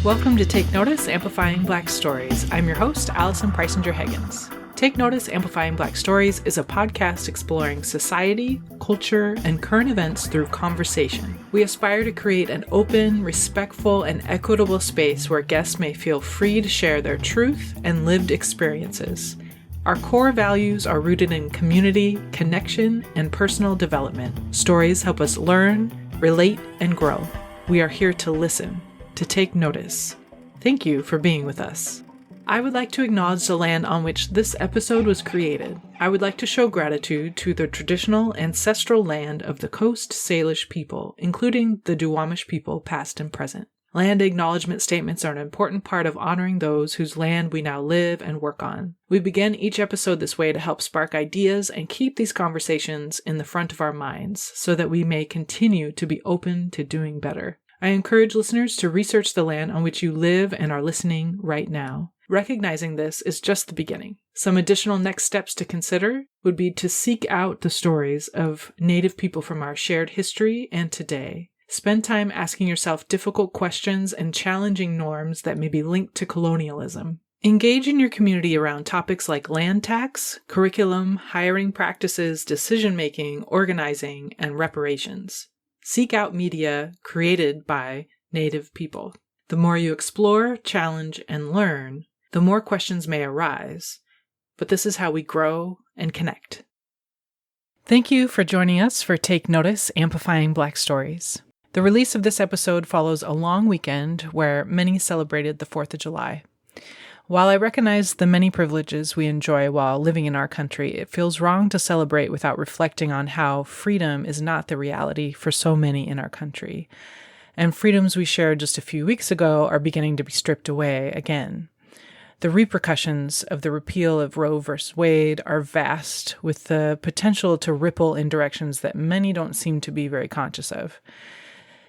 Welcome to Take Notice, Amplifying Black Stories. I'm your host, Allison Preisinger-Higgins. Take Notice, Amplifying Black Stories is a podcast exploring society, culture, and current events through conversation. We aspire to create an open, respectful, and equitable space where guests may feel free to share their truth and lived experiences. Our core values are rooted in community, connection, and personal development. Stories help us learn, relate, and grow. We are here to listen, to take notice. Thank you for being with us. I would like to acknowledge the land on which this episode was created. I would like to show gratitude to the traditional ancestral land of the Coast Salish people, including the Duwamish people past and present. Land acknowledgement statements are an important part of honoring those whose land we now live and work on. We begin each episode this way to help spark ideas and keep these conversations in the front of our minds so that we may continue to be open to doing better. I encourage listeners to research the land on which you live and are listening right now. Recognizing this is just the beginning. Some additional next steps to consider would be to seek out the stories of Native people from our shared history and today. Spend time asking yourself difficult questions and challenging norms that may be linked to colonialism. Engage in your community around topics like land tax, curriculum, hiring practices, decision-making, organizing, and reparations. Seek out media created by Native people. The more you explore, challenge, and learn, the more questions may arise. But this is how we grow and connect. Thank you for joining us for Take Notice, Amplifying Black Stories. The release of this episode follows a long weekend where many celebrated the 4th of July. While I recognize the many privileges we enjoy while living in our country, it feels wrong to celebrate without reflecting on how freedom is not the reality for so many in our country. And freedoms we shared just a few weeks ago are beginning to be stripped away again. The repercussions of the repeal of Roe v. Wade are vast, with the potential to ripple in directions that many don't seem to be very conscious of.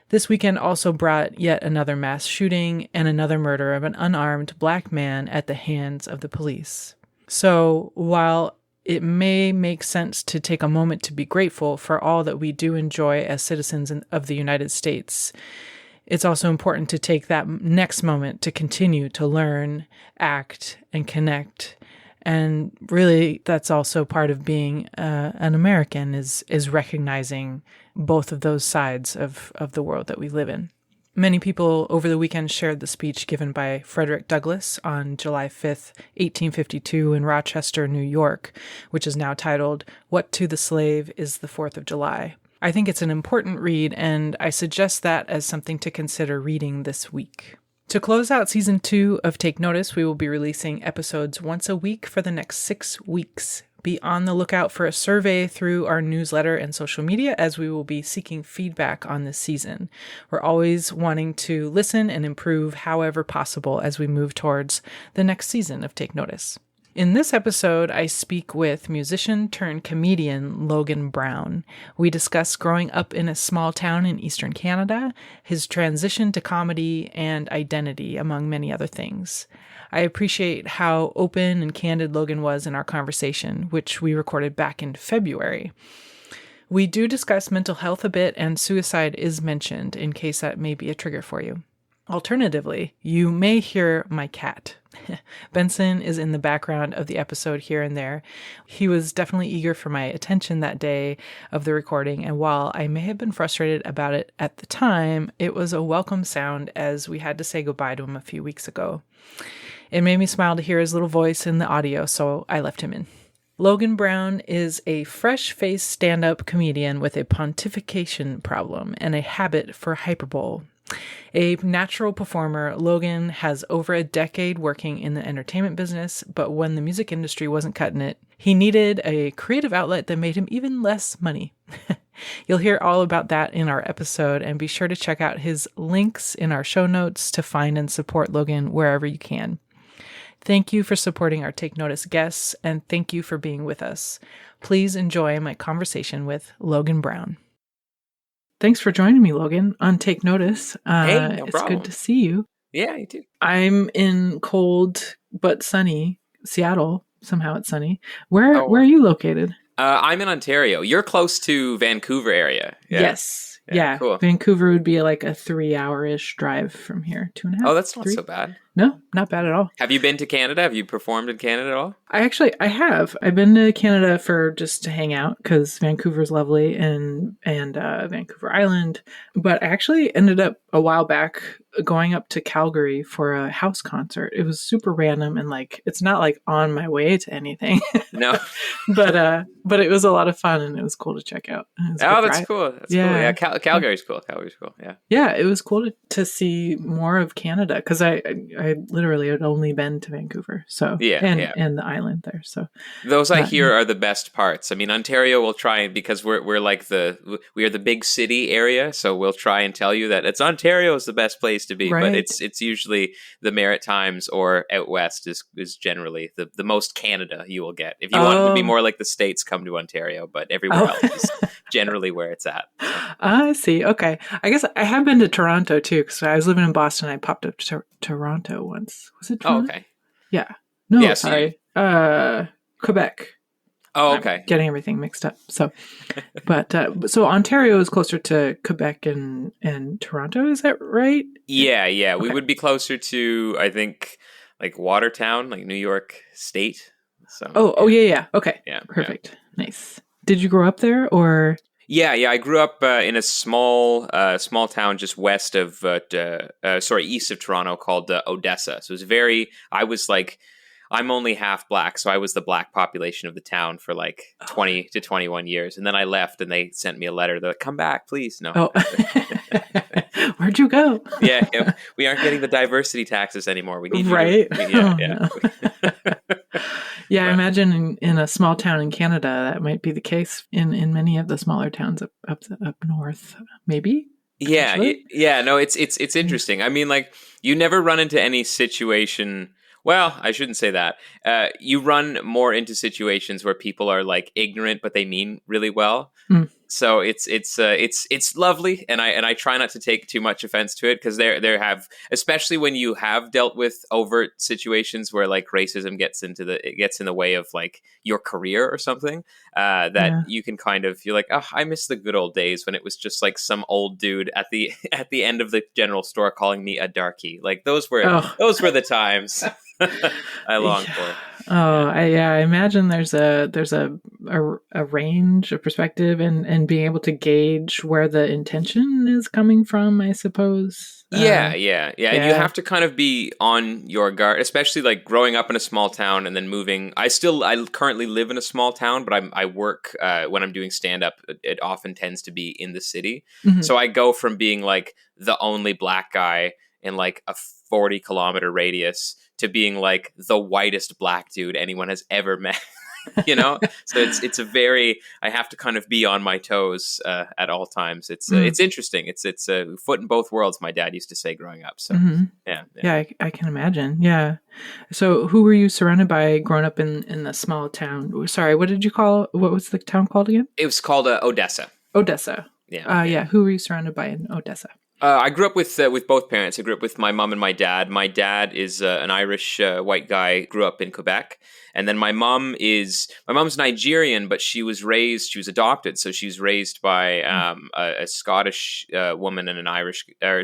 This weekend also brought yet another mass shooting and another murder of an unarmed Black man at the hands of the police. So, while it may make sense to take a moment to be grateful for all that we do enjoy as citizens of the United States, it's also important to take that next moment to continue to learn, act, and connect. And really, that's also part of being an American, is recognizing both of those sides of the world that we live in. Many people over the weekend shared the speech given by Frederick Douglass on July 5th, 1852 in Rochester, New York, which is now titled, "What to the Slave is the 4th of July?" I think it's an important read, and I suggest that as something to consider reading this week. To close out Season 2 of Take Notice, we will be releasing episodes once a week for the next 6 weeks. Be on the lookout for a survey through our newsletter and social media, as we will be seeking feedback on this season. We're always wanting to listen and improve however possible as we move towards the next season of Take Notice. In this episode, I speak with musician-turned-comedian Logan Brown. We discuss growing up in a small town in Eastern Canada, his transition to comedy, and identity, among many other things. I appreciate how open and candid Logan was in our conversation, which we recorded back in February. We do discuss mental health a bit, and suicide is mentioned, in case that may be a trigger for you. Alternatively, you may hear my cat. Benson is in the background of the episode here and there. He was definitely eager for my attention that day of the recording, and while I may have been frustrated about it at the time, it was a welcome sound as we had to say goodbye to him a few weeks ago. It made me smile to hear his little voice in the audio, so I left him in. Logan Brown is a fresh-faced stand-up comedian with a pontification problem and a habit for hyperbole. A natural performer, Logan has over a decade working in the entertainment business, but when the music industry wasn't cutting it, he needed a creative outlet that made him even less money. You'll hear all about that in our episode, and be sure to check out his links in our show notes to find and support Logan wherever you can. Thank you for supporting our Take Notice guests, and thank you for being with us. Please enjoy my conversation with Logan Brown. Thanks for joining me, Logan, on Take Notice. Hey, no it's problem. good to see you. Yeah, you too. I'm in cold but sunny Seattle. Somehow it's sunny. Where are you located? I'm in Ontario. You're close to Vancouver area. Yeah. Yeah, Cool. Vancouver would be like a 3 hour-ish drive from here. Two and a Oh, half, that's not three. so bad. No, not bad at all. Have you been to Canada? Have you performed in Canada at all? I have. I've been to Canada for just to hang out because Vancouver's lovely and Vancouver Island. But I actually ended up a while back going up to Calgary for a house concert. It was super random and like it's not like on my way to anything, No. but it was a lot of fun and it was cool to check out. It was a Oh, good that's ride. cool. That's cool. Yeah. Yeah, Calgary's cool. Calgary's cool. Yeah. Yeah, it was cool to see more of Canada because I literally had only been to Vancouver, so and the island there. So those I hear are the best parts. I mean, Ontario will try because we're like we are the big city area, so we'll try and tell you that Ontario is the best place to be, right. But it's usually the Maritimes or out west is generally the most Canada you will get. If you want to be more like the States, come to Ontario, but everywhere else is generally where it's at. So. I see. Okay, I guess I have been to Toronto too because I was living in Boston. I popped up to Toronto once. Was it Toronto? Oh, okay. Yeah. No, yeah, sorry. Quebec. Oh, okay. I'm getting everything mixed up. So, but so Ontario is closer to Quebec and Toronto. Is that right? Yeah. Okay. We Okay. would be closer to, I think, like Watertown, like New York State. So. Oh, yeah. Okay. Yeah. Perfect. Yeah. Nice. Did you grow up there or? Yeah. I grew up in a small town just west of, east of Toronto called Odessa. So it was I'm only half black, so I was the black population of the town for like 20 to 21 years. And then I left and they sent me a letter. They're like, come back, please. No. Oh. Where'd you go? yeah. We aren't getting the diversity taxes anymore. We need right? you to, yeah. No. Yeah, I imagine in a small town in Canada, that might be the case in many of the smaller towns up north, maybe. Yeah. No, it's interesting. I mean, like you never run into any situation. Well, I shouldn't say that. You run more into situations where people are like ignorant, but they mean really well. Mm. So it's lovely, and I try not to take too much offense to it because there have, especially when you have dealt with overt situations where like racism gets in the way of like your career or something. You can kind of you're like, oh, I miss the good old days when it was just like some old dude at the end of the general store calling me a darkie. Like those were the times. I long for. Oh, I imagine there's a range of perspective and being able to gauge where the intention is coming from, I suppose. Yeah. And you have to kind of be on your guard, especially like growing up in a small town and then moving. I currently live in a small town, but I work when I'm doing stand up. It often tends to be in the city, so I go from being like the only black guy in like a 40-kilometer radius to being like the whitest black dude anyone has ever met, so it's a very, I have to kind of be on my toes at all times. It's interesting. It's a foot in both worlds, my dad used to say growing up. So yeah, I can imagine. Yeah. So who were you surrounded by growing up in the small town? Sorry, what was the town called again? It was called Odessa. Yeah. Who were you surrounded by in Odessa? I grew up with both parents. I grew up with my mom and my dad. My dad is an Irish white guy, grew up in Quebec. And then my mom's Nigerian, but she was adopted. So she was raised by a Scottish woman and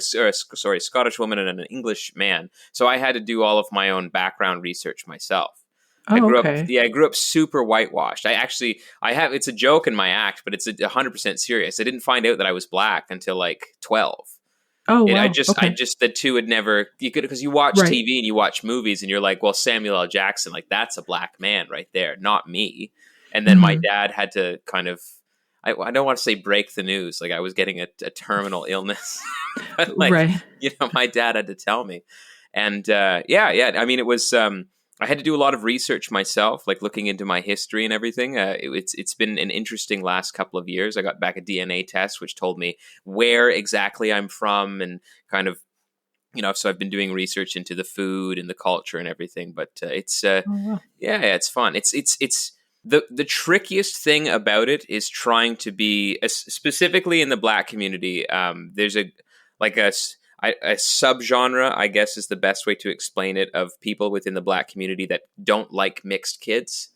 Scottish woman and an English man. So I had to do all of my own background research myself. I grew up super whitewashed. It's a joke in my act, but it's 100% serious. I didn't find out that I was black until like 12. Oh, wow. I just the two had never, because you watch TV and you watch movies and you're like, well, Samuel L. Jackson, like that's a black man right there, not me. And then my dad had to kind of, I don't want to say break the news. Like I was getting a terminal illness, but like, my dad had to tell me. And I mean, it was, I had to do a lot of research myself, like looking into my history and everything. It's been an interesting last couple of years. I got back a DNA test, which told me where exactly I'm from and kind of, so I've been doing research into the food and the culture and everything, but it's fun. It's the trickiest thing about it is trying to be, specifically in the Black community. There's a subgenre, I guess is the best way to explain it, of people within the Black community that don't like mixed kids.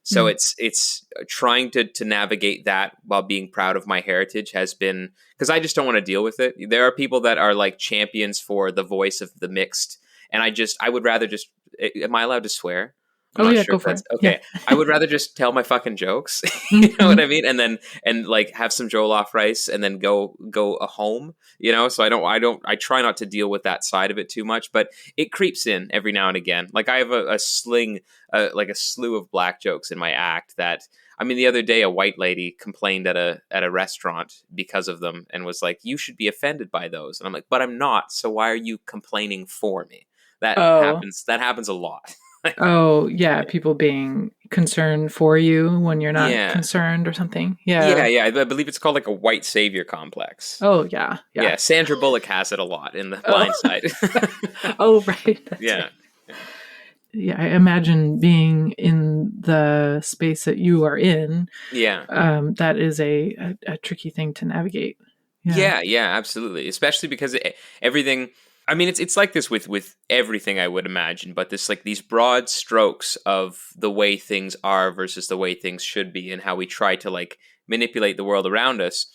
So it's trying to navigate that while being proud of my heritage has been, because I just don't want to deal with it. There are people that are like champions for the voice of the mixed, and I would rather just. Am I allowed to swear? I'm Oh not yeah, sure go if for that's it. okay. Yeah. I would rather just tell my fucking jokes. You know what I mean? And like have some Jollof rice and then go home, you know? So I try not to deal with that side of it too much, but it creeps in every now and again. Like I have a sling, like a slew of black jokes in my act that, I mean, the other day a white lady complained at a restaurant because of them and was like, "You should be offended by those." And I'm like, "But I'm not. So why are you complaining for me?" That Oh. happens. That happens a lot. Oh, yeah, people being concerned for you when you're not Yeah. concerned or something. Yeah, Yeah. yeah. I believe it's called like a white savior complex. Oh, yeah. Yeah. Yeah, Sandra Bullock has it a lot in The Oh. Blind Side. Oh, right. That's Yeah. right. Yeah, I imagine being in the space that you are in, Yeah. that is a tricky thing to navigate. Yeah. Yeah, yeah, absolutely. Especially because everything. I mean, it's like this with everything, I would imagine. But this like these broad strokes of the way things are versus the way things should be, and how we try to like manipulate the world around us.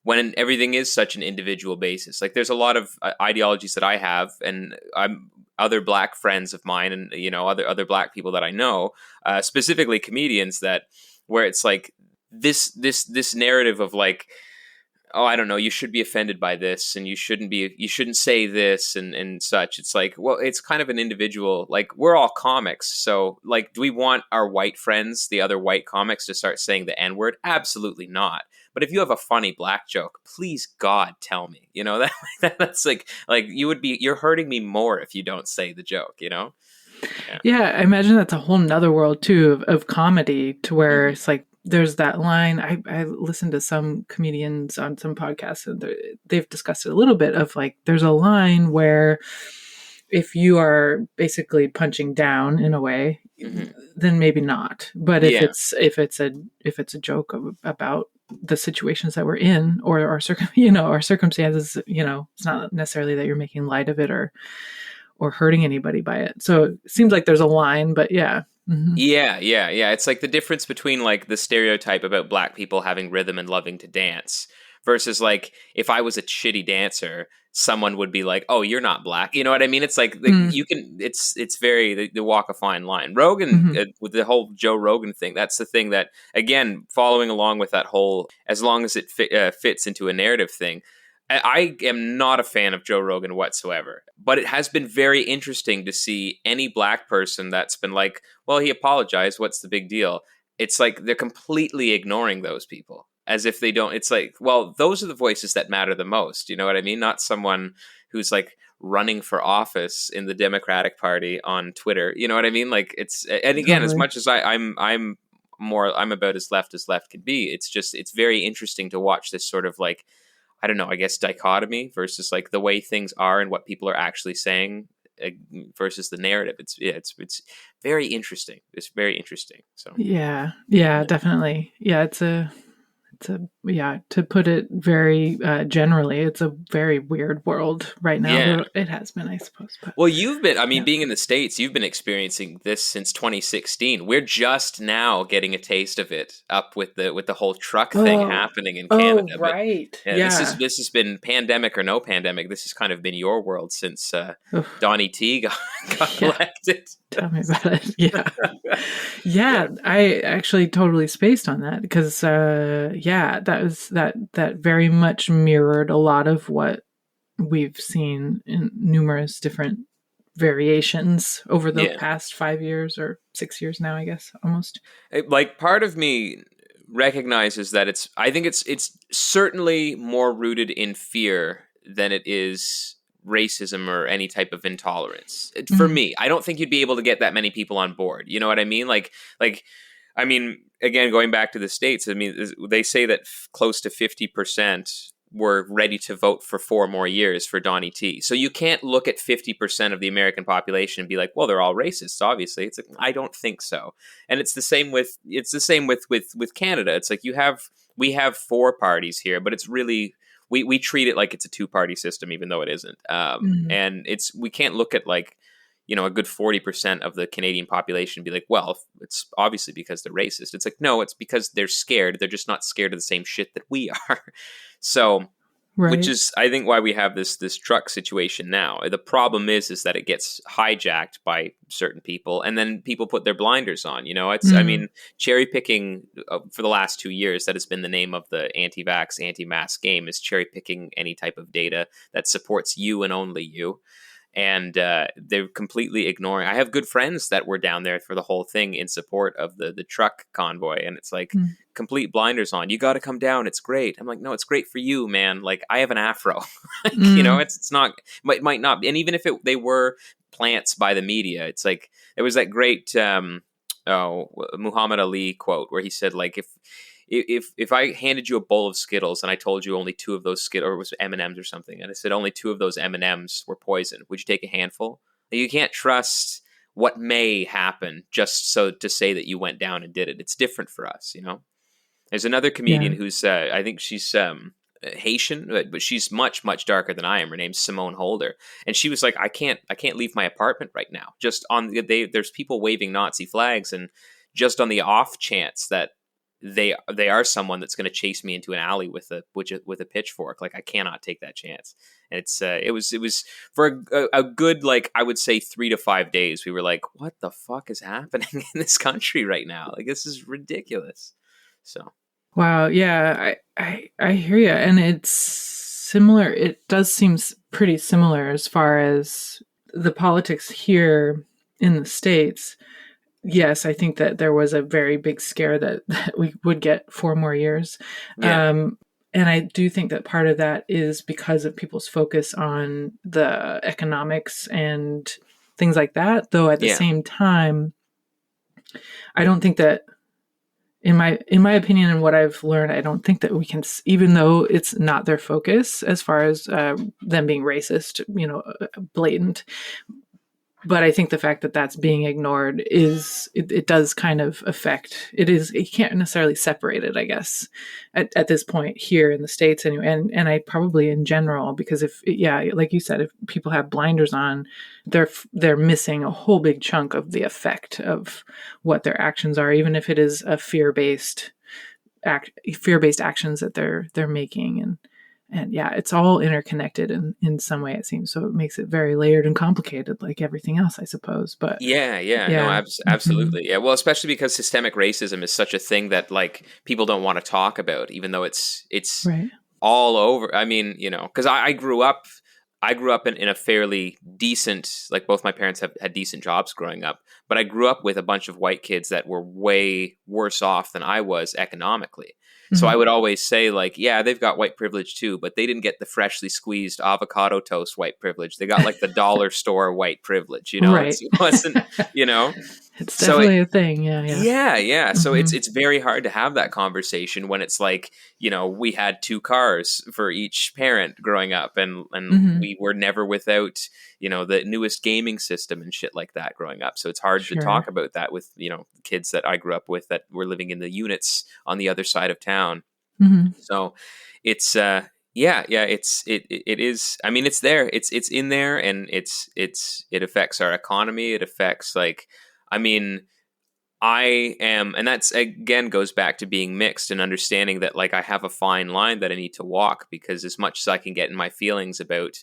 When everything is such an individual basis, like there's a lot of ideologies that I have, and I'm other black friends of mine, and you know other black people that I know, specifically comedians, that where it's like this narrative of like, oh, I don't know, you should be offended by this and you shouldn't say this and such. It's like, well, it's kind of an individual, like we're all comics. So like, do we want our white friends, the other white comics, to start saying the N-word? Absolutely not. But if you have a funny black joke, please God tell me, you know, that's like you're hurting me more if you don't say the joke, you know? Yeah, I imagine that's a whole nother world too of comedy to where it's like there's that line. I listened to some comedians on some podcasts and they've discussed it a little bit of like there's a line where if you are basically punching down in a way, then maybe not. But if Yeah. it's a joke about the situations that we're in or our our circumstances, it's not necessarily that you're making light of it or hurting anybody by it. So it seems like there's a line, but yeah. Mm-hmm. Yeah. It's like the difference between like the stereotype about black people having rhythm and loving to dance versus like if I was a shitty dancer, someone would be like, "Oh, you're not black." You know what I mean? It's like you can. It's very the walk a fine line. Rogan with the whole Joe Rogan thing. That's the thing that again, following along with that whole, as long as it fits into a narrative thing. I am not a fan of Joe Rogan whatsoever, but it has been very interesting to see any black person that's been like, well, he apologized. What's the big deal? It's like they're completely ignoring those people as if they don't. It's like, well, those are the voices that matter the most. You know what I mean? Not someone who's like running for office in the Democratic Party on Twitter. You know what I mean? Like it's, and again, Totally. as much as I'm about as left can be. It's very interesting to watch this sort of like, I don't know, I guess dichotomy versus like the way things are and what people are actually saying versus the narrative. It's very interesting. It's very interesting. So Yeah, definitely. Yeah, to put it very generally, it's a very weird world right now. yeah. It has been, I suppose. But Well, being in the States, you've been experiencing this since 2016. We're just now getting a taste of it up with the whole truck thing happening in Canada. Oh, right. But this has been pandemic or no pandemic. This has kind of been your world since Donnie T got elected. Tell me about it. Yeah. I actually totally spaced on that because, that very much mirrored a lot of what we've seen in numerous different variations over the past 5 years or 6 years now, I guess, almost. Like part of me recognizes that I think it's certainly more rooted in fear than it is racism or any type of intolerance. For me, I don't think you'd be able to get that many people on board. You know what I mean? I mean, again, going back to the States, I mean, they say that close to 50% were ready to vote for 4 more years for Donnie T. So you can't look at 50% of the American population and be like, well, they're all racists. Obviously, it's like, I don't think so. And it's the same with Canada. It's like we have 4 parties here, but it's really we treat it like it's a 2-party system, even though it isn't. And we can't look at like, a good 40% of the Canadian population be like, well, it's obviously because they're racist. It's like, no, it's because they're scared. They're just not scared of the same shit that we are. So, which is, I think, why we have this truck situation now. The problem is that it gets hijacked by certain people, and then people put their blinders on. I mean, cherry picking for the last 2 years, that has been the name of the anti-vax, anti-mask game, is cherry picking any type of data that supports you and only you. And they're completely ignoring. I have good friends that were down there for the whole thing in support of the truck convoy, and it's like complete blinders on. You got to come down. It's great. I'm like, no, it's great for you, man. Like, I have an afro. It's not. It might not be. And even if they were plants by the media, it's like there was that great Muhammad Ali quote where he said, like, if I handed you a bowl of Skittles and I told you only 2 of those Skittles, or it was M&Ms or something, and I said only 2 of those M&Ms were poison, would you take a handful? You can't trust what may happen just so to say that you went down and did it. It's different for us, There's another comedian who's, I think she's Haitian, but she's much, much darker than I am. Her name's Simone Holder. And she was like, I can't leave my apartment right now. Just there's people waving Nazi flags, and just on the off chance that they are someone that's going to chase me into an alley with a pitchfork. Like, I cannot take that chance. And it was for a good, like, I would say 3 to 5 days. We were like, what the fuck is happening in this country right now? Like, this is ridiculous. So. Wow. Yeah, I hear you. And it's similar. It does seem pretty similar as far as the politics here in the States. Yes, I think that there was a very big scare that we would get 4 more years. Yeah. And I do think that part of that is because of people's focus on the economics and things like that. Though at the same time, I don't think that, in my opinion and what I've learned, I don't think that we can, even though it's not their focus as far as them being racist, blatant. But I think the fact that that's being ignored it does kind of affect, you can't necessarily separate it, I guess, at this point here in the States anyway. And I probably in general, because like you said, if people have blinders on, they're missing a whole big chunk of the effect of what their actions are, even if it is a fear-based actions that they're making. And yeah, it's all interconnected in some way, it seems. So it makes it very layered and complicated, like everything else, I suppose. But yeah. No, absolutely. Mm-hmm. Yeah. Well, especially because systemic racism is such a thing that, like, people don't want to talk about, even though it's right. all over. I mean, because I grew up in a fairly decent, like, both my parents had decent jobs growing up, but I grew up with a bunch of white kids that were way worse off than I was economically. So I would always say, like, yeah, they've got white privilege too, but they didn't get the freshly squeezed avocado toast white privilege. They got, like, the dollar store white privilege, Right. It wasn't, It's definitely a thing. Yeah. Yeah. So it's very hard to have that conversation when it's like, we had 2 cars for each parent growing up, and we were never without, the newest gaming system and shit like that growing up. So it's hard to talk about that with, kids that I grew up with that were living in the units on the other side of town. Mm-hmm. So it's, it is, I mean, it's there, it's in there, and it affects our economy. It affects, like, I mean, and that's, again, goes back to being mixed and understanding that, like, I have a fine line that I need to walk, because as much as I can get in my feelings about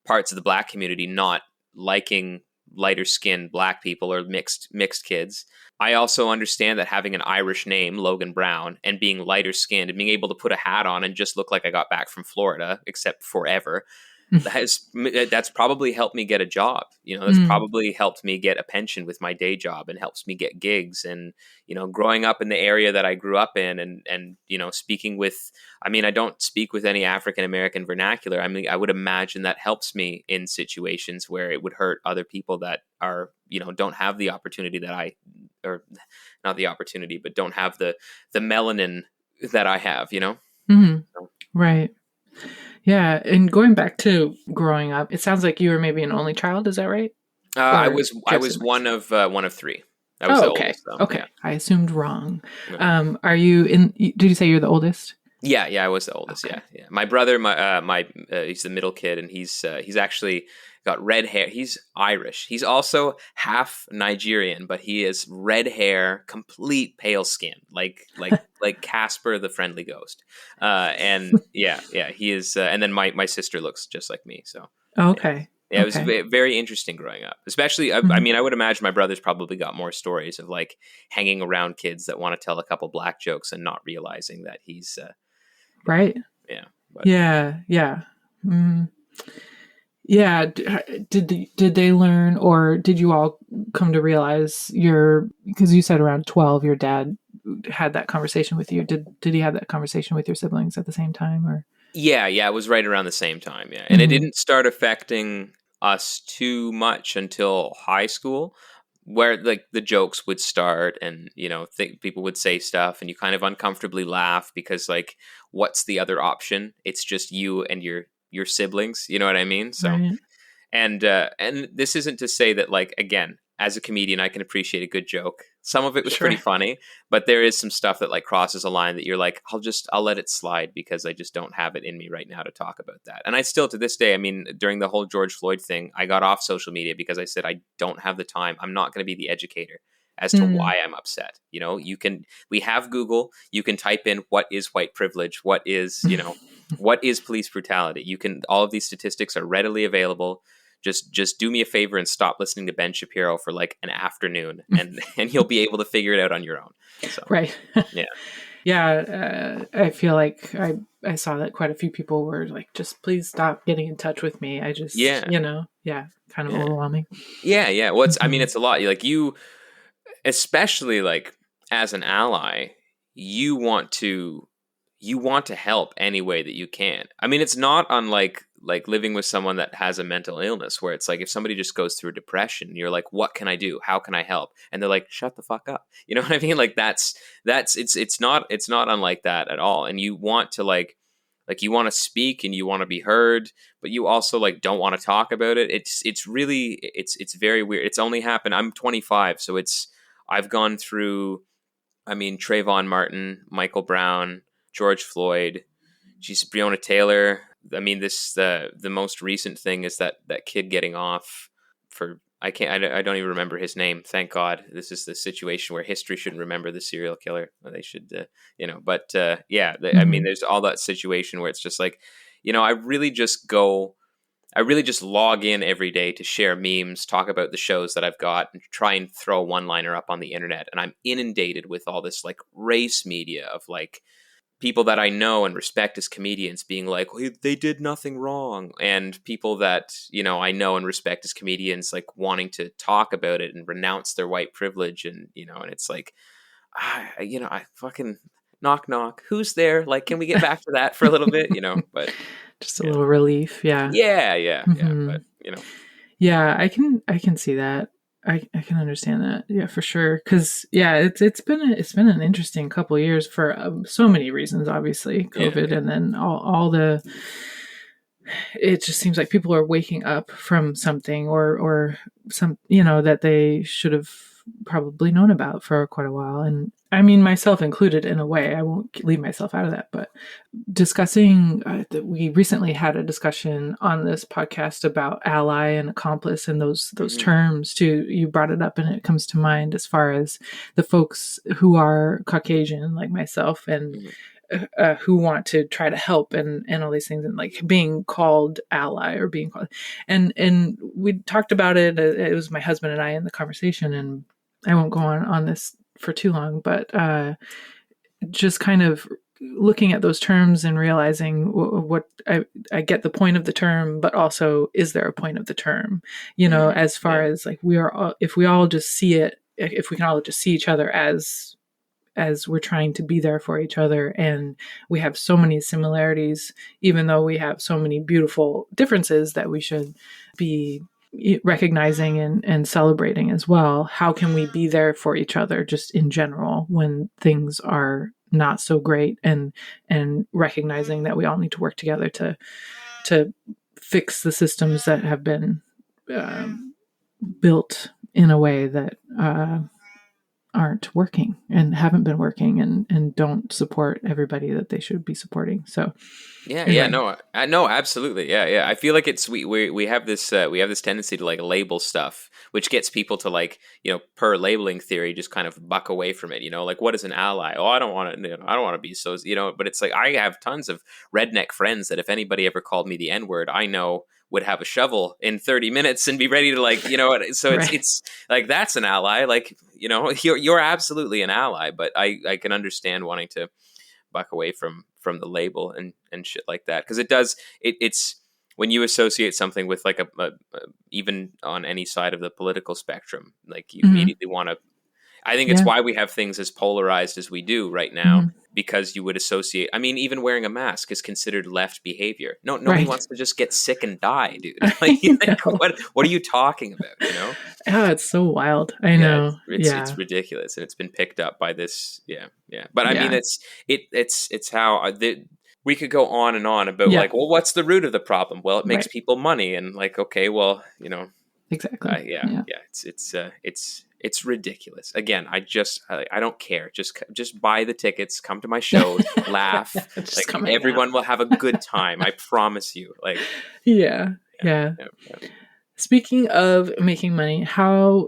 parts of the Black community not liking lighter skinned Black people or mixed kids, I also understand that having an Irish name, Logan Brown, and being lighter skinned and being able to put a hat on and just look like I got back from Florida, except forever, that's probably helped me get a job. That's probably helped me get a pension with my day job, and helps me get gigs. And, growing up in the area that I grew up in, and speaking with, I mean, I don't speak with any African American vernacular. I mean, I would imagine that helps me in situations where it would hurt other people that are, don't have the opportunity or not the opportunity, but don't have the melanin that I have, Mm-hmm. So. Right. Yeah, and going back to growing up, it sounds like you were maybe an only child. Is that right? I was one of 3. I was the okay. oldest, though. Okay, Yeah. I assumed wrong. No. Are you in? Did you say you're the oldest? Yeah, I was the oldest. Okay. Yeah. My brother, he's the middle kid, and he's actually got red hair. He's Irish. He's also half Nigerian, but he is red hair, complete pale skin, like Casper the Friendly Ghost. And yeah, he is. And then my sister looks just like me. So yeah. Okay. Yeah, it was Okay. very interesting growing up. Especially, I Mhm. mean, I would imagine my brother's probably got more stories of like hanging around kids that want to tell a couple black jokes and not realizing that he's Right. yeah, but Yeah. Yeah. Mm. Yeah. Did they learn, or did you all come to realize because you said around 12, your dad had that conversation with you. Did he have that conversation with your siblings at the same time, or? yeah, it was right around the same time, yeah, and it Mhm. didn't start affecting us too much until high school, where like the jokes would start, and people would say stuff, and you kind of uncomfortably laugh because like, what's the other option? It's just you and your siblings, you know what I mean? So. Right. And this isn't to say that, like, again, as a comedian, I can appreciate a good joke. Some of it was Sure. pretty funny, but there is some stuff that like crosses a line that you're like, I'll let it slide because I just don't have it in me right now to talk about that. And I still, to this day, I mean, during the whole George Floyd thing, I got off social media because I said I don't have the time. I'm not going to be the educator as to Mm. why I'm upset. We have Google. You can type in what is white privilege, what is what is police brutality. All of these statistics are readily available. Just do me a favor and stop listening to Ben Shapiro for like an afternoon, and you'll be able to figure it out on your own. So Right. yeah, Yeah. I feel like I saw that quite a few people were like, just please stop getting in touch with me. I just, yeah, yeah, kind of yeah, overwhelming. yeah. Well, I mean, Mhm. it's a lot. Like you, especially like as an ally, you want to help any way that you can. I mean, it's not unlike like living with someone that has a mental illness, where it's like if somebody just goes through depression, you're like, what can I do? How can I help? And they're like, shut the fuck up. You know what I mean? Like it's not unlike that at all. And you want to like you want to speak and you want to be heard, but you also like don't want to talk about it. It's very weird. It's only happened. I'm 25, so I've gone through, I mean, Trayvon Martin, Michael Brown, George Floyd, Breonna Taylor. I mean, the most recent thing is that kid getting off for I don't even remember his name. Thank God. This is the situation where history shouldn't remember the serial killer. They should, But yeah, I mean, Mhm. there's all that situation where it's just like, I really just log in every day to share memes, talk about the shows that I've got, and try and throw a one-liner up on the internet. And I'm inundated with all this like race media of like people that I know and respect as comedians being like, well, they did nothing wrong. And people that, I know and respect as comedians like wanting to talk about it and renounce their white privilege. And, and it's like, I fucking knock, knock. Who's there? Like, can we get back to that for a little bit? But Just a yeah. little relief. Yeah. Yeah. Hmm. But Yeah, I can see that. I can understand that. Yeah, for sure. Because yeah, it's been an interesting couple of years for so many reasons. Obviously, yeah, COVID, and then all the. It just seems like people are waking up from something, or some, that they should have probably known about for quite a while. And I mean, myself included in a way. I won't leave myself out of that, but discussing that we recently had a discussion on this podcast about ally and accomplice, and those hmm terms too. You brought it up and it comes to mind as far as the folks who are Caucasian like myself, and hmm who want to try to help, and all these things, and like being called ally or being called, and we talked about it. It was my husband and I in the conversation, and I won't go on this for too long, but just kind of looking at those terms and realizing what I get the point of the term, but also, is there a point of the term? As far yeah, as like, we are all, if we all just see it, if we can all just see each other as we're trying to be there for each other, and we have so many similarities, even though we have so many beautiful differences that we should be recognizing and celebrating as well. How can we be there for each other just in general when things are not so great, and recognizing that we all need to work together to fix the systems that have been built in a way that aren't working and haven't been working and don't support everybody that they should be supporting. So yeah, no, absolutely, yeah. I feel like it's we have this tendency to like label stuff, which gets people to like, per labeling theory, just kind of buck away from it. Like, what is an ally? Oh, I don't want to, I don't want to be so, But it's like I have tons of redneck friends that if anybody ever called me the N-word, I know would have a shovel in 30 minutes and be ready to like, so it's like, that's an ally. Like, you're absolutely an ally, but I can understand wanting to buck away from the label and shit like that. Cause it's when you associate something with like a even on any side of the political spectrum, like you immediately want to, I think it's why we have things as polarized as we do right now, because you would associate, I mean, even wearing a mask is considered left behavior. Nobody wants to just get sick and die, dude. Like, what are you talking about, Oh, it's so wild. I know. It's ridiculous. And it's been picked up by this. Yeah. But I mean, it's how we could go on and on about like, well, what's the root of the problem? Well, it makes people money, and like, okay, well, exactly. It's ridiculous. Again, I don't care. Just buy the tickets, come to my shows, laugh. Like, everyone will have a good time. I promise you. Like, yeah. Speaking of making money,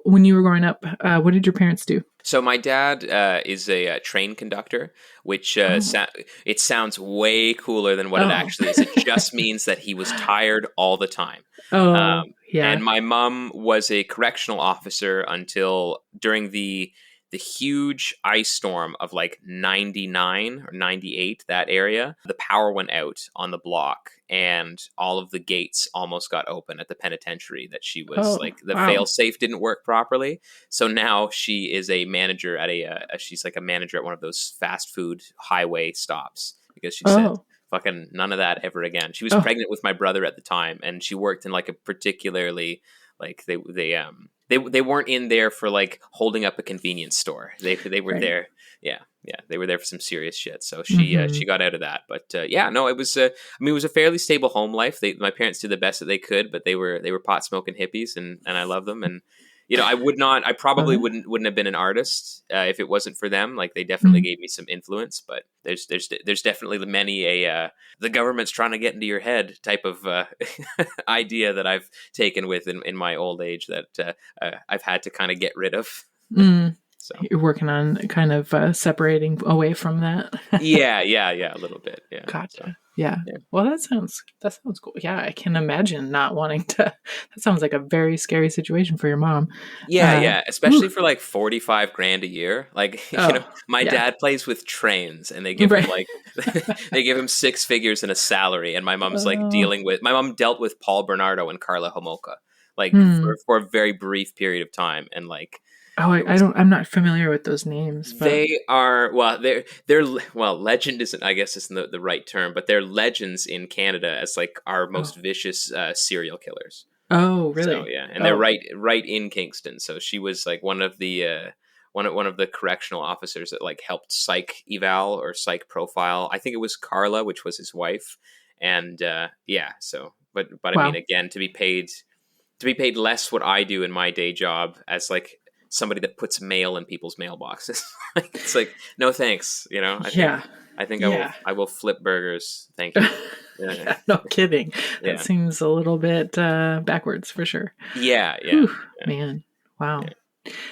when you were growing up, what did your parents do? So my dad is a train conductor, which it sounds way cooler than what it actually is. It just means that he was tired all the time. And my mom was a correctional officer until during the huge ice storm of like 99 or 98, that area, the power went out on the block and all of the gates almost got open at the penitentiary that she was fail safe didn't work properly. So now she is a manager at she's like a manager at one of those fast food highway stops, because she said, fucking none of that ever again. She was pregnant with my brother at the time, and she worked in like a particularly, like, they weren't in there for like holding up a convenience store. They were there. Yeah. They were there for some serious shit. So she got out of that. But it was it was a fairly stable home life. My parents did the best that they could, but they were pot smoking hippies, and I love them. And I probably wouldn't have been an artist if it wasn't for them. Like, they definitely gave me some influence, but there's definitely many the government's trying to get into your head type of idea that I've taken with in my old age that I've had to kind of get rid of. So you're working on kind of separating away from that. yeah, a little bit. Yeah. Gotcha. So, yeah. Well, that sounds cool. Yeah, I can imagine not wanting to. That sounds like a very scary situation for your mom. Yeah, especially for like $45,000 a year. Like, my dad plays with trains, and they give him like they give him six figures in a salary, and my mom's like my mom dealt with Paul Bernardo and Carla Homolka like for a very brief period of time, and like. Oh, I'm not familiar with those names. But... They are, legend isn't, I guess, isn't the right term, but they're legends in Canada as like our most vicious serial killers. Oh, really? So, yeah, and they're right in Kingston. So she was like one of the one of the correctional officers that like helped psych eval or psych profile. I think it was Carla, which was his wife, and So, but I mean, again, to be paid less what I do in my day job as like somebody that puts mail in people's mailboxes. It's like, no thanks, I think I will flip burgers, thank you. No kidding. That seems a little bit backwards for sure. Whew, man, wow.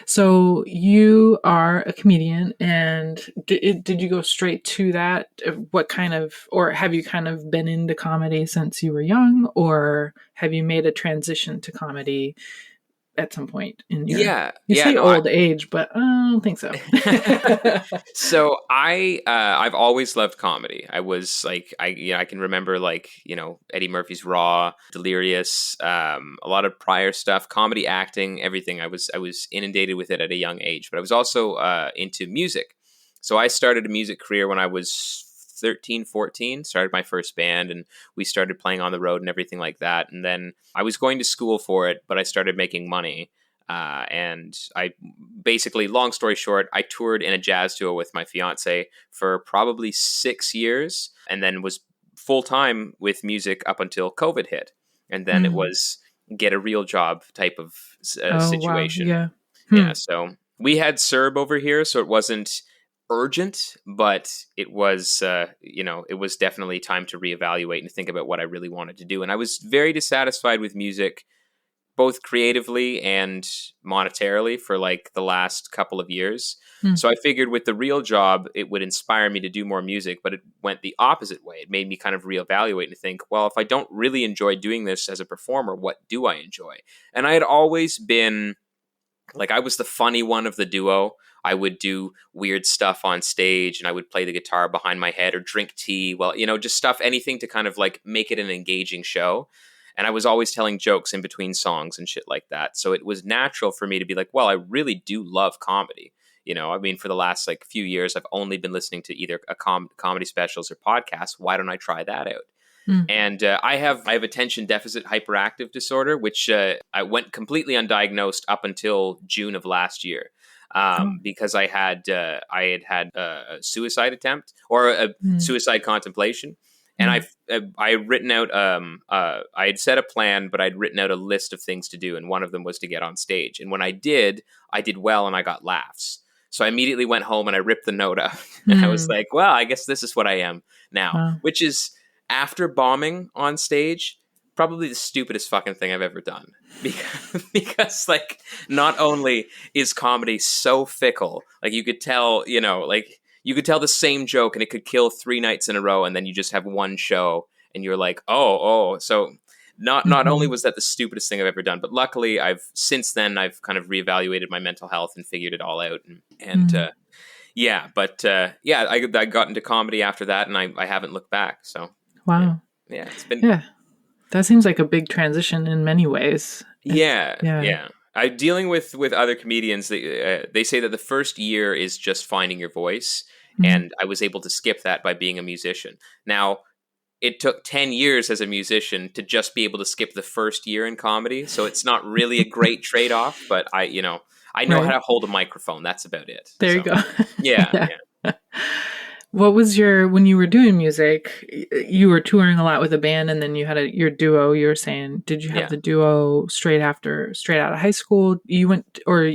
So you are a comedian, and did you go straight to that? What kind of, or have you kind of been into comedy since you were young, or have you made a transition to comedy at some point in your old age, but I don't think so. So I've always loved comedy. I was like, I can remember like, Eddie Murphy's Raw, Delirious, a lot of prior stuff, comedy, acting, everything. I was inundated with it at a young age, but I was also into music. So I started a music career when I was 13, 14, started my first band, and we started playing on the road and everything like that. And then I was going to school for it, but I started making money. And I basically, long story short, I toured in a jazz duo with my fiance for probably 6 years, and then was full time with music up until COVID hit. And then it was get a real job type of situation. Wow. Yeah. Yeah. So We had CERB over here, so it wasn't urgent, but it was, it was definitely time to reevaluate and think about what I really wanted to do. And I was very dissatisfied with music, both creatively and monetarily, for like the last couple of years. So I figured with the real job, it would inspire me to do more music, but it went the opposite way. It made me kind of reevaluate and think, well, if I don't really enjoy doing this as a performer, what do I enjoy? And I had always been like, I was the funny one of the duo. I would do weird stuff on stage and I would play the guitar behind my head or drink tea. Well, just stuff, anything to kind of like make it an engaging show. And I was always telling jokes in between songs and shit like that. So it was natural for me to be like, well, I really do love comedy. For the last like few years, I've only been listening to either comedy specials or podcasts. Why don't I try that out? And I have attention deficit hyperactive disorder, which I went completely undiagnosed up until June of last year, because I had a suicide attempt or a suicide contemplation, and I had written out I had set a plan, but I'd written out a list of things to do, and one of them was to get on stage. And when I did well, and I got laughs. So I immediately went home and I ripped the note out, and I was like, well, I guess this is what I am now, which is, after bombing on stage, probably the stupidest fucking thing I've ever done. Because like, not only is comedy so fickle, like you could tell, you could tell the same joke and it could kill 3 nights in a row, and then you just have one show and you're like, oh. So not only was that the stupidest thing I've ever done, but luckily since then I've kind of reevaluated my mental health and figured it all out. I got into comedy after that, and I haven't looked back. So. Wow. Yeah, it's been. Yeah, that seems like a big transition in many ways. Yeah. I'm dealing with other comedians. They say that the first year is just finding your voice, and I was able to skip that by being a musician. Now, it took 10 years as a musician to just be able to skip the first year in comedy, so it's not really a great trade-off. But I know how to hold a microphone. That's about it. There you go. Yeah. What was when you were doing music, you were touring a lot with a band, and then you had your duo, you were saying, did you have the duo straight out of high school? You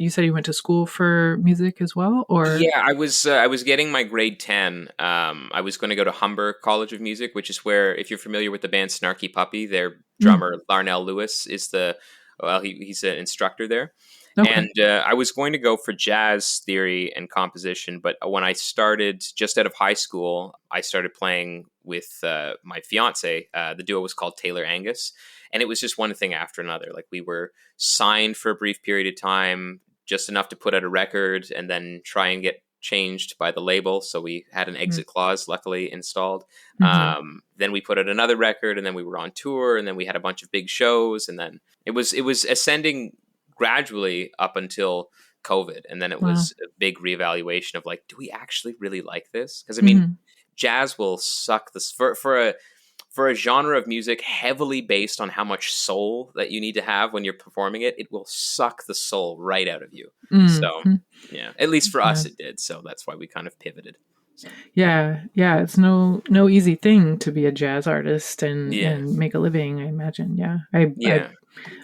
said you went to school for music as well, or? Yeah, I was getting my grade 10. I was going to go to Humber College of Music, which is where, if you're familiar with the band Snarky Puppy, their drummer, Larnell Lewis, he's an instructor there. Okay. And I was going to go for jazz theory and composition, but when I started just out of high school, I started playing with my fiance. The duo was called Taylor Angus, and it was just one thing after another. Like, we were signed for a brief period of time, just enough to put out a record and then try and get changed by the label. So we had an exit clause, luckily, installed. Then we put out another record, and then we were on tour, and then we had a bunch of big shows, and then it was ascending gradually up until COVID. And then it was a big reevaluation of like, do we actually really like this? Because jazz will suck this for a genre of music heavily based on how much soul that you need to have when you're performing it. It will suck the soul right out of you. So yeah, at least for us it did. So that's why we kind of pivoted. So. Yeah. It's no easy thing to be a jazz artist and make a living, I imagine.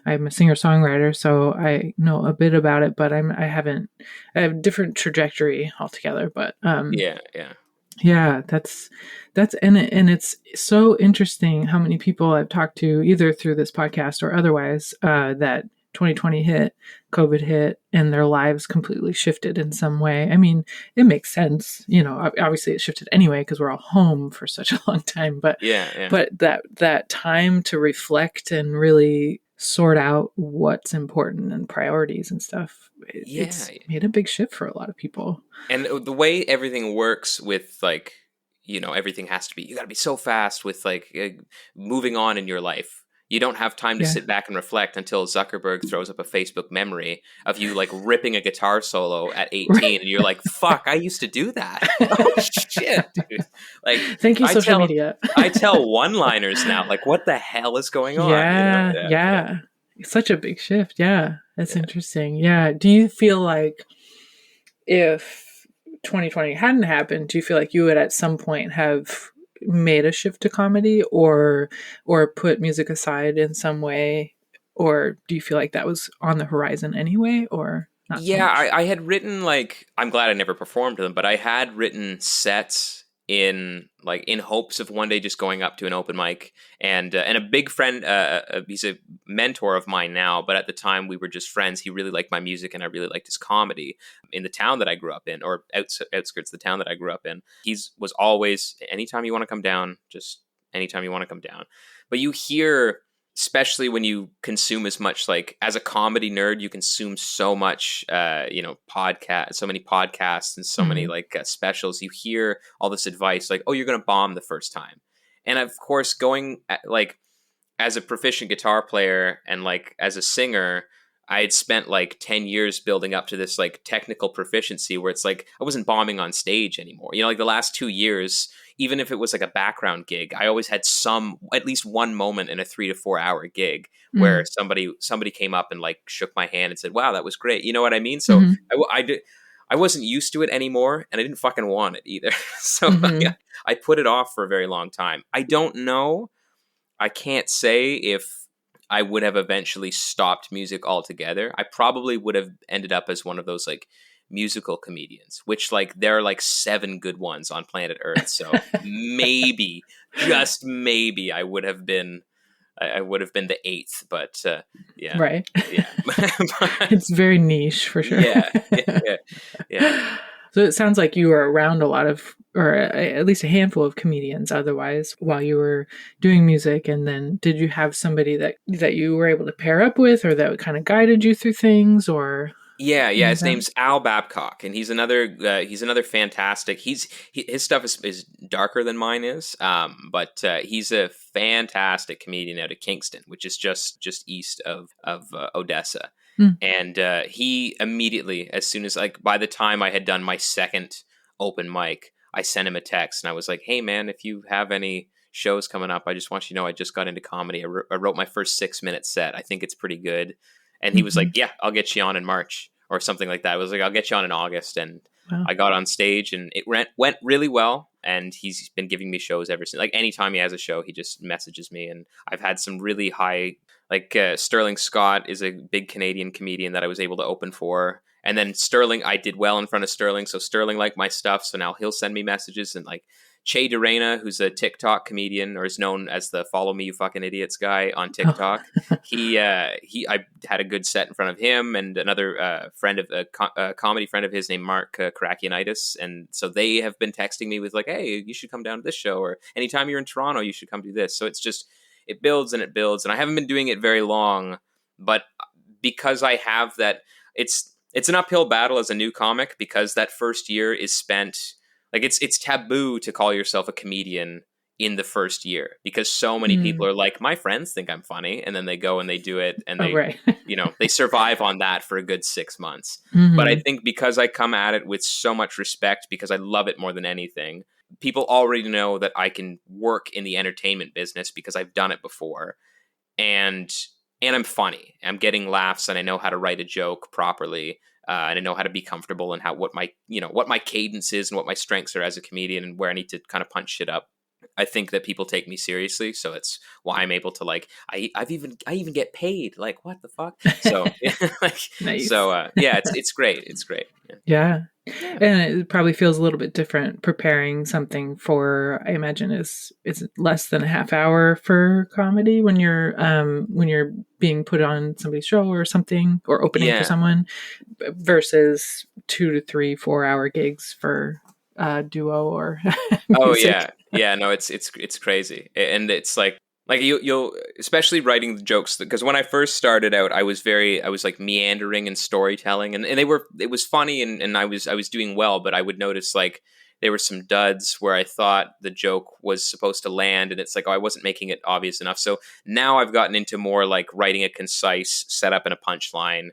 I'm a singer-songwriter, so I know a bit about it, but I have a different trajectory altogether. But that's and it's so interesting how many people I've talked to, either through this podcast or otherwise, that 2020 hit, COVID hit, and their lives completely shifted in some way. I mean, it makes sense, obviously it shifted anyway because we're all home for such a long time, but but that time to reflect and really sort out what's important and priorities and stuff, it's made a big shift for a lot of people. And the way everything works with like, everything has to be, you got to be so fast with like moving on in your life. You don't have time to sit back and reflect until Zuckerberg throws up a Facebook memory of you like ripping a guitar solo at 18, and you're like, "Fuck, I used to do that." Oh shit, dude! Like, thank you, social media. I tell one-liners now. Like, what the hell is going on? Yeah. Such a big shift. Yeah, that's interesting. Yeah. Do you feel like if 2020 hadn't happened, do you feel like you would at some point have made a shift to comedy or put music aside in some way, or do you feel like that was on the horizon anyway? Or not so Yeah, much. I had written like, I'm glad I never performed them, but I had written sets in hopes of one day just going up to an open mic, and a big friend, he's a mentor of mine now, but at the time we were just friends. He really liked my music and I really liked his comedy in the town that I grew up in, or outskirts of the town that I grew up in. Was always, anytime you want to come down, just anytime you want to come down. But you hear, especially when you consume as much, like as a comedy nerd, you consume so much, so many podcasts and so many like specials. You hear all this advice like, oh, you're going to bomb the first time. And of course, going like as a proficient guitar player and like as a singer, I had spent like 10 years building up to this like technical proficiency where it's like I wasn't bombing on stage anymore. Like the last 2 years, even if it was like a background gig, I always had at least one moment in a 3 to 4 hour gig where somebody came up and like shook my hand and said, wow, that was great. You know what I mean? So I wasn't used to it anymore, and I didn't fucking want it either. So I put it off for a very long time. I don't know. I can't say if I would have eventually stopped music altogether. I probably would have ended up as one of those like musical comedians, which like there are like 7 good ones on planet Earth. So maybe, just maybe, I would have been the 8th. But yeah, Right. yeah, It's very niche for sure. Yeah. So it sounds like you were around a lot of, or at least a handful of comedians otherwise while you were doing music. And then did you have somebody that you were able to pair up with, or that kind of guided you through things, or? Yeah. His name's Al Babcock, and he's another fantastic. His stuff is darker than mine is, but he's a fantastic comedian out of Kingston, which is just east of Odessa. And he immediately, as soon as like by the time I had done my second open mic, I sent him a text and I was like, "Hey man, if you have any shows coming up, I just want you to know I just got into comedy. I wrote my first 6-minute set. I think it's pretty good." And he was like, "Yeah, I'll get you on in March," or something like that. I was like, "I'll get you on in August." And wow. I got on stage and it went really well. And he's been giving me shows ever since. Like anytime he has a show, he just messages me. And I've had some really high, like Sterling Scott is a big Canadian comedian that I was able to open for. And then Sterling, I did well in front of Sterling. So Sterling liked my stuff. So now he'll send me messages. And like Che Durena, who's a TikTok comedian, or is known as the "Follow Me, You Fucking Idiots" guy on TikTok. I had a good set in front of him and another comedy friend of his named Mark Karakianitis. And so they have been texting me with like, "Hey, you should come down to this show," or "Anytime you're in Toronto, you should come do this." So it's just, it builds and it builds. And I haven't been doing it very long, but because I have that, it's an uphill battle as a new comic, because that first year is spent, like it's taboo to call yourself a comedian in the first year, because so many people are like, my friends think I'm funny, and then they go and they do it, and they they survive on that for a good 6 months. But I think because I come at it with so much respect, because I love it more than anything, people already know that I can work in the entertainment business because I've done it before, and I'm funny. I'm getting laughs, and I know how to write a joke properly. And I know how to be comfortable, and what my cadence is and what my strengths are as a comedian, and where I need to kind of punch shit up. I think that people take me seriously, so it's why I'm able to like. I even get paid. Like, what the fuck? So Nice. So it's great. It's great. Yeah. And it probably feels a little bit different preparing something for, I imagine is less than a half hour for comedy when you're being put on somebody's show or something, or opening for someone, versus 2 to 3, 4 hour gigs for duo or music. No, it's crazy. And it's like you'll especially writing the jokes, because when I first started out, I was like meandering in storytelling, and it was funny, and I was doing well, but I would notice like there were some duds where I thought the joke was supposed to land, and it's like, oh, I wasn't making it obvious enough. So now I've gotten into more like writing a concise setup and a punchline,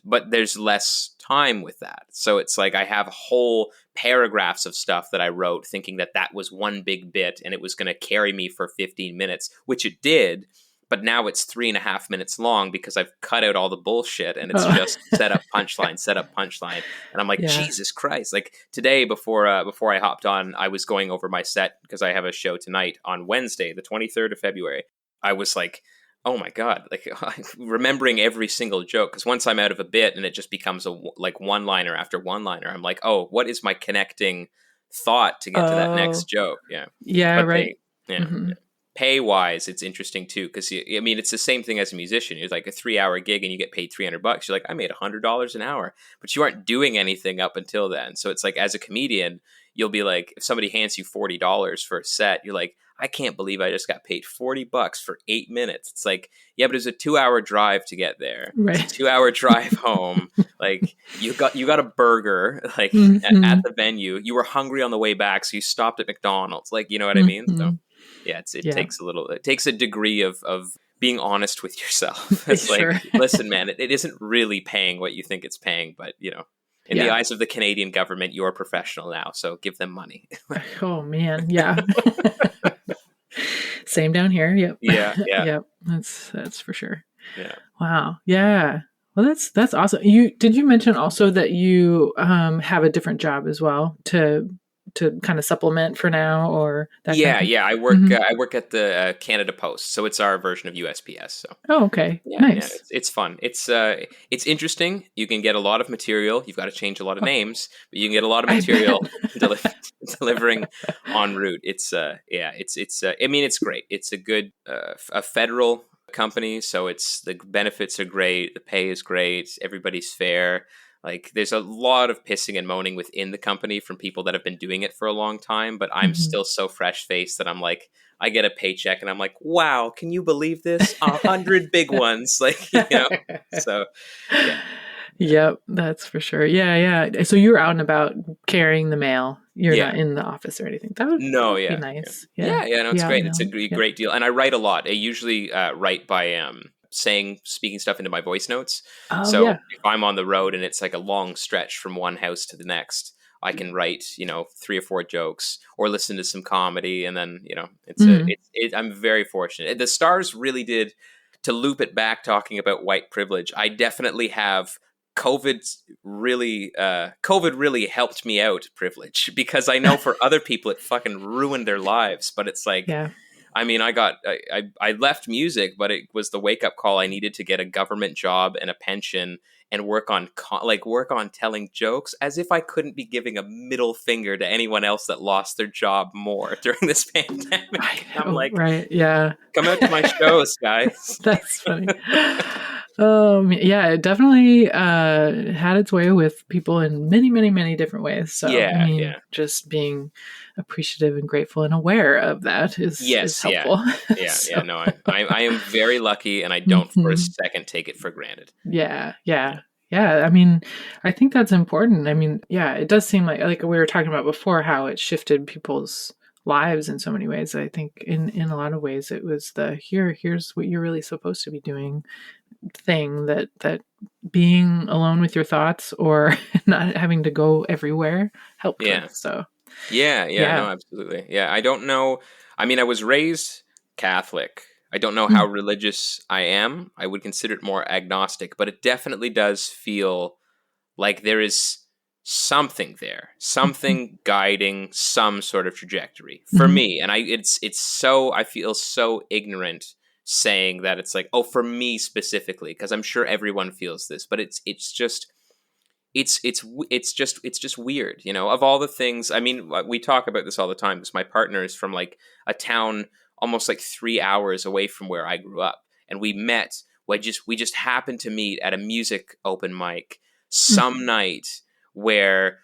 but there's less time with that. So it's like I have whole paragraphs of stuff that I wrote thinking that was one big bit and it was going to carry me for 15 minutes, which it did. But now it's 3.5 minutes long because I've cut out all the bullshit, and it's just set up punchline. And I'm like, Jesus Christ. Like today, before I hopped on, I was going over my set because I have a show tonight on Wednesday, the 23rd of February. I was like, oh my God, like remembering every single joke. Because once I'm out of a bit and it just becomes like one-liner after one-liner, I'm like, oh, what is my connecting thought to get to that next joke? Yeah. Yeah, But right. yeah. Pay wise, it's interesting too. Cause I mean, it's the same thing as a musician. It's like a 3-hour gig and you get paid $300. You're like, I made $100 an hour, but you aren't doing anything up until then. So it's like, as a comedian, you'll be like, if somebody hands you $40 for a set, you're like, I can't believe I just got paid $40 for 8 minutes. It's like, yeah, but it's a 2-hour drive to get there. Right. It's a 2-hour drive home. Like you got a burger like at the venue. You were hungry on the way back, so you stopped at McDonald's. Like, you know what I mean? So yeah, it takes a degree of being honest with yourself. It's Sure. like, listen, man, it isn't really paying what you think it's paying, but you know, in the eyes of the Canadian government, you're a professional now, so give them money. Oh man, yeah. Same down here. Yep. Yeah. Yep. That's for sure. Yeah. Wow. Yeah. Well, that's awesome. Did you mention also that you have a different job as well to kind of supplement for now, or that? Yeah, kind of thing? yeah. I work at the Canada Post, so it's our version of USPS. So. Oh, okay. Yeah, Nice. yeah, it's fun. It's interesting. You can get a lot of material. You've got to change a lot of names, but you can get a lot of material delivering en route. I mean, it's great. It's a good a federal company, so the benefits are great. The pay is great. Everybody's fair. Like, there's a lot of pissing and moaning within the company from people that have been doing it for a long time, but I'm still so fresh-faced that I'm like, I get a paycheck and I'm like, wow, can you believe this? 100 big ones. Like, you know, so yeah. Yep, that's for sure. Yeah. So you're out and about carrying the mail. You're not in the office or anything. That would be nice. Yeah, no, it's great. It's a great deal. And I write a lot. I usually write by speaking stuff into my voice notes. So if I'm on the road and it's like a long stretch from one house to the next, I can write, 3 or 4 jokes or listen to some comedy. And then, I'm very fortunate. The stars really did, to loop it back, talking about white privilege. I definitely have COVID really helped me out privilege, because I know for other people it fucking ruined their lives. But it's like, I mean, I left music, but it was the wake up call I needed to get a government job and a pension and work on telling jokes, as if I couldn't be giving a middle finger to anyone else that lost their job more during this pandemic. I'm like, right, yeah, come out to my shows, guys. That's funny. Yeah, it definitely had its way with people in many, many, many different ways. So just being appreciative and grateful and aware of that is helpful. Yeah. No, I am very lucky, and I don't for a second take it for granted. Yeah. I mean, I think that's important. I mean, yeah, it does seem like we were talking about before, how it shifted people's lives in so many ways. I think in a lot of ways it was here's what you're really supposed to be doing thing, that being alone with your thoughts or not having to go everywhere helped with. So no, absolutely. Yeah, I don't know. I mean, I was raised Catholic. I don't know how religious I am. I would consider it more agnostic, but it definitely does feel like there is something there, something guiding some sort of trajectory for me. And I feel so ignorant saying that. It's like, oh, for me specifically, because I'm sure everyone feels this, but it's just weird, of all the things. I mean, we talk about this all the time, because my partner is from like a town almost like 3 hours away from where I grew up, and we just happened to meet at a music open mic some night where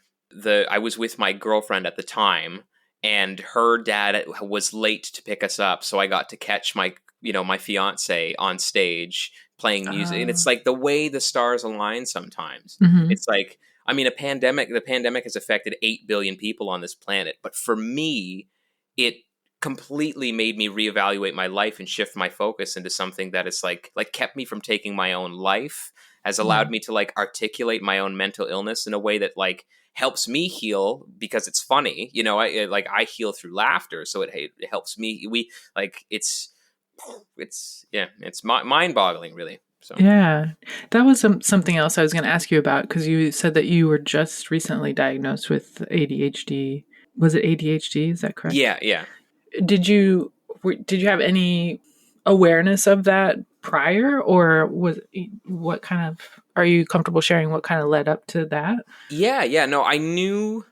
I was with my girlfriend at the time, and her dad was late to pick us up, so I got to catch my fiance on stage playing music. And it's like the way the stars align sometimes. It's like, I mean, the pandemic has affected 8 billion people on this planet, but for me, it completely made me reevaluate my life and shift my focus into something that is like kept me from taking my own life, has allowed me to like articulate my own mental illness in a way that like helps me heal, because it's funny, I heal through laughter, so it helps me. It's mind-boggling, really. So yeah, that was something else I was going to ask you about, because you said that you were just recently diagnosed with ADHD. Was it ADHD? Is that correct? Yeah. Did you have any awareness of that prior, or what kind of, are you comfortable sharing what kind of led up to that? Yeah. No, I knew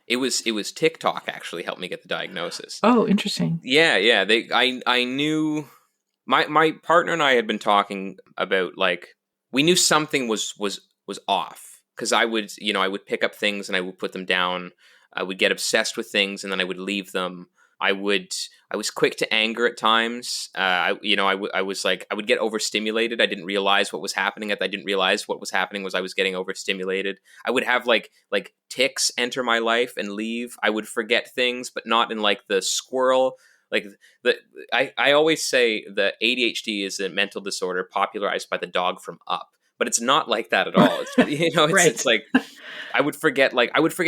it was TikTok actually helped me get the diagnosis. Oh, interesting. Yeah. I knew my partner and I had been talking about like we knew something was off because I would pick up things and I would put them down. I would get obsessed with things and then I would leave them. I was quick to anger at times. I was like I would get overstimulated. I didn't realize what was happening. I didn't realize what was happening was I was getting overstimulated. I would have like ticks enter my life and leave. I would forget things, but not in like the squirrel. Like I always say that ADHD is a mental disorder popularized by the dog from Up, but it's not like that at all. It's Right. it's like I would forget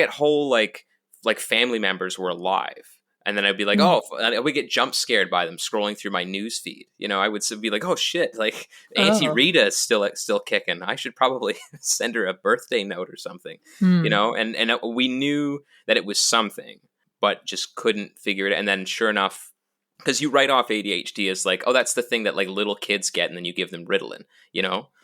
whole like family members were alive. And then I'd be like, oh, and I would get jump scared by them scrolling through my news feed. I would be like, oh shit, like Auntie Oh. Rita is still kicking. I should probably send her a birthday note or something. Hmm. And we knew that it was something, but just couldn't figure it. And then sure enough, because you write off ADHD as like, oh, that's the thing that like little kids get, and then you give them Ritalin.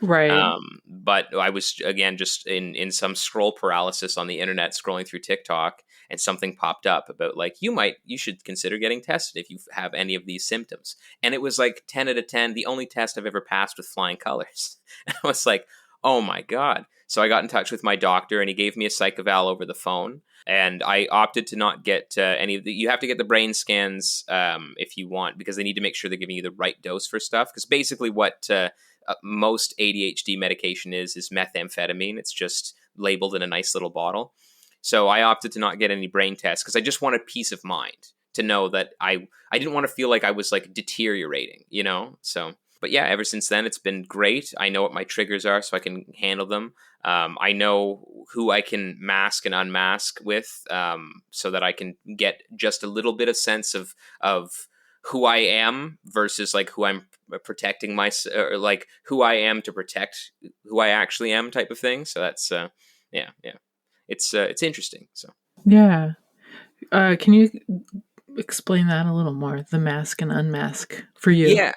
Right. But I was again just in some scroll paralysis on the internet, scrolling through TikTok, and something popped up about like you should consider getting tested if you have any of these symptoms. And it was like 10 out of 10, the only test I've ever passed with flying colors. And I was like, oh my god. So I got in touch with my doctor, and he gave me a psych eval over the phone. And I opted to not get any of the. You have to get the brain scans if you want, because they need to make sure they're giving you the right dose for stuff. Because basically, what most ADHD medication is methamphetamine. It's just labeled in a nice little bottle. So I opted to not get any brain tests because I just wanted peace of mind to know that I didn't want to feel like I was like deteriorating. So. But yeah, ever since then, it's been great. I know what my triggers are, so I can handle them. I know who I can mask and unmask with, so that I can get just a little bit of sense of who I am versus like who I'm protecting or like who I am to protect who I actually am, type of thing. So that's yeah. It's interesting. So Yeah. Can you explain that a little more? The mask and unmask for you. Yeah.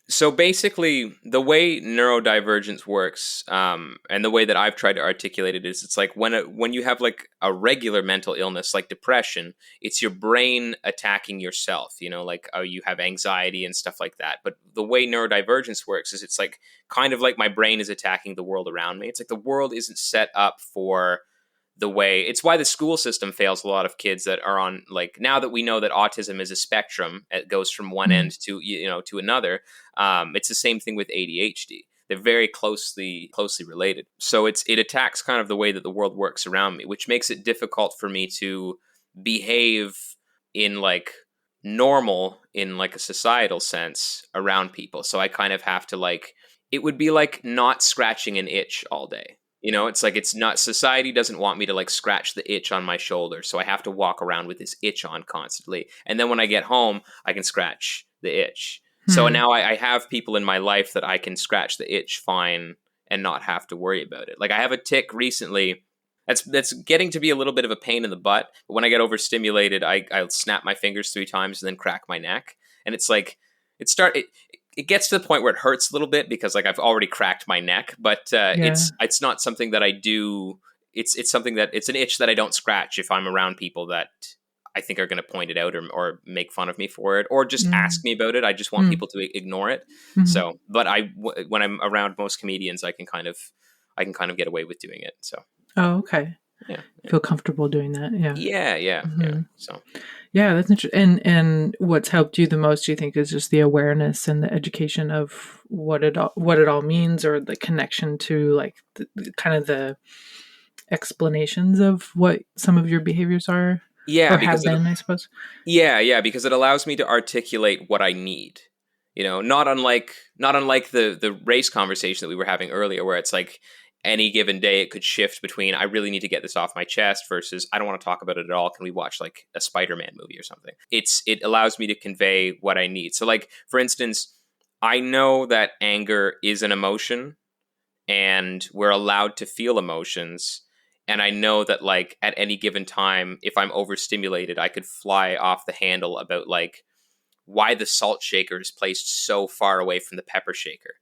So basically, the way neurodivergence works, and the way that I've tried to articulate it is, it's like when you have like a regular mental illness like depression, it's your brain attacking yourself. Like you have anxiety and stuff like that. But the way neurodivergence works is, it's like kind of like my brain is attacking the world around me. It's like the world isn't set up for the way. It's why the school system fails a lot of kids that are on, like, now that we know that autism is a spectrum, it goes from one end to another. It's the same thing with ADHD. They're very closely related. So it attacks kind of the way that the world works around me, which makes it difficult for me to behave in like normal, in like a societal sense, around people. So I kind of have to, like, it would be like not scratching an itch all day. It's like, it's not, society doesn't want me to like scratch the itch on my shoulder. So I have to walk around with this itch on constantly. And then when I get home, I can scratch the itch. So now I have people in my life that I can scratch the itch fine and not have to worry about it. Like, I have a tick recently that's getting to be a little bit of a pain in the butt. But when I get overstimulated, I'll snap my fingers 3 times and then crack my neck. And it's like, it gets to the point where it hurts a little bit because like I've already cracked my neck, but it's not something that I do. It's something that, it's an itch that I don't scratch if I'm around people that I think are going to point it out or make fun of me for it, or just ask me about it. I just want people to ignore it. So, but when I'm around most comedians, I can kind of get away with doing it. So. Oh, okay. Yeah. Feel comfortable doing that. Yeah. Yeah. So. Yeah, that's interesting. And what's helped you the most, do you think, is just the awareness and the education of what it all means, or the connection to like kind of the explanations of what some of your behaviors are, Yeah, or have been, I suppose. Yeah, because it allows me to articulate what I need. Not unlike the race conversation that we were having earlier, where it's like, any given day it could shift between, I really need to get this off my chest, versus I don't want to talk about it at all. Can we watch like a Spider-Man movie or something? It allows me to convey what I need. So like, for instance, I know that anger is an emotion and we're allowed to feel emotions. And I know that like at any given time, if I'm overstimulated, I could fly off the handle about like why the salt shaker is placed so far away from the pepper shaker.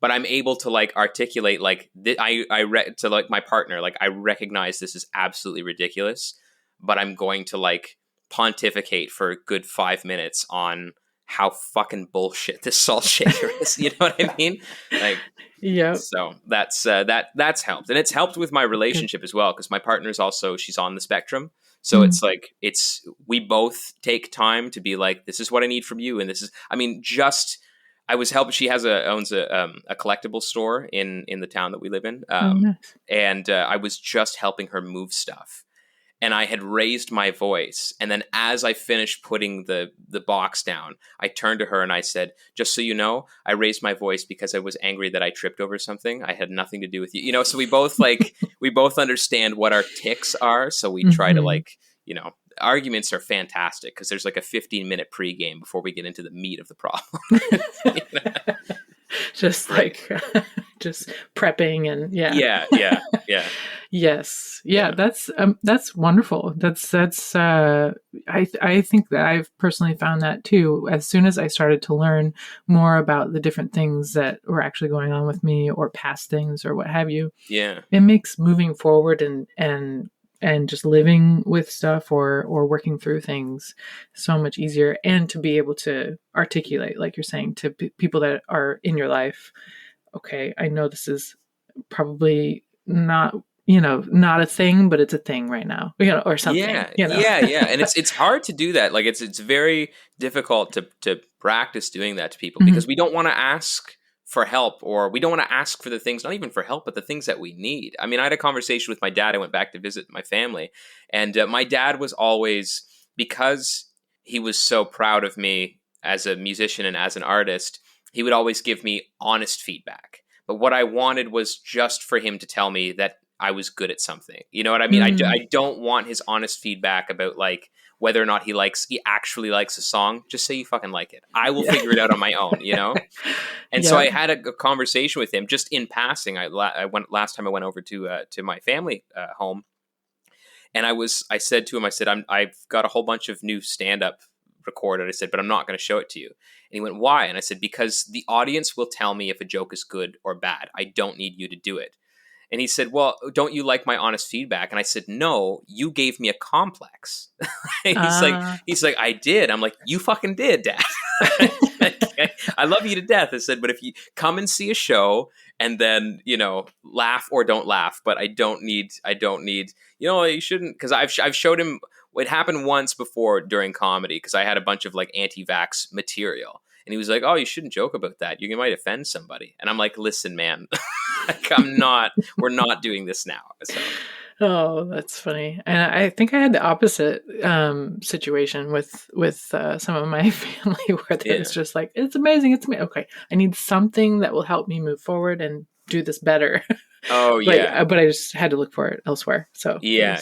but I'm able to like articulate like to like my partner, like I recognize this is absolutely ridiculous, but I'm going to like pontificate for a good 5 minutes on how fucking bullshit this salt shaker is. You know what I mean? Like, yeah. So that's helped, and it's helped with my relationship as well, because my partner's also, she's on the spectrum. So it's like, we both take time to be like, this is what I need from you. And this is, I mean, I was helping, she owns a collectible store in the town that we live in. Nice. And I was just helping her move stuff. And I had raised my voice. And then as I finished putting the box down, I turned to her and I said, just so you know, I raised my voice because I was angry that I tripped over something. I had nothing to do with you. You know, so we both like, we both understand what our tics are. So we try to like, you know, arguments are fantastic because there's like a 15-minute pregame before we get into the meat of the problem. You know? Just like just prepping and yeah. Yes. Yeah, that's wonderful. That's I think that I've personally found that too. As soon as I started to learn more about the different things that were actually going on with me, or past things or what have you. Yeah. It makes moving forward and just living with stuff or working through things so much easier, and to be able to articulate, like you're saying, to people that are in your life, okay, I know this is probably not, you know, not a thing, but it's a thing right now, you know, or something. Yeah, you know? yeah. And it's hard to do that. Like it's very difficult to practice doing that to people, because we don't want to ask for help, or we don't want to ask for the things, not even for help, but the things that we need. I mean, I had a conversation with my dad. I went back to visit my family, and my dad was always, because he was so proud of me as a musician and as an artist, he would always give me honest feedback. But what I wanted was just for him to tell me that I was good at something. You know what I mean? I don't want his honest feedback about like whether or not he actually likes a song. Just say you fucking like it. I will figure it out on my own, you know? And so I had a conversation with him just in passing. Last time I went over to my family home, and I said to him, I've got a whole bunch of new stand-up recorded. I said, but I'm not going to show it to you. And he went, why? And I said, because the audience will tell me if a joke is good or bad. I don't need you to do it. And he said, well, don't you like my honest feedback? And I said, no, you gave me a complex. He's like, I did. I'm like, you fucking did, Dad. I love you to death. I said, but if you come and see a show and then, you know, laugh or don't laugh, but I don't need, you know, you shouldn't, because I've showed him. It happened once before during comedy, because I had a bunch of like anti-vax material. And he was like, oh, you shouldn't joke about that. You might offend somebody. And I'm like, listen, man, like, we're not doing this now. So. Oh, that's funny. And I think I had the opposite situation with some of my family, where it's just like, it's amazing. It's me. Okay, I need something that will help me move forward and do this better. Oh, yeah. But I just had to look for it elsewhere. So yeah.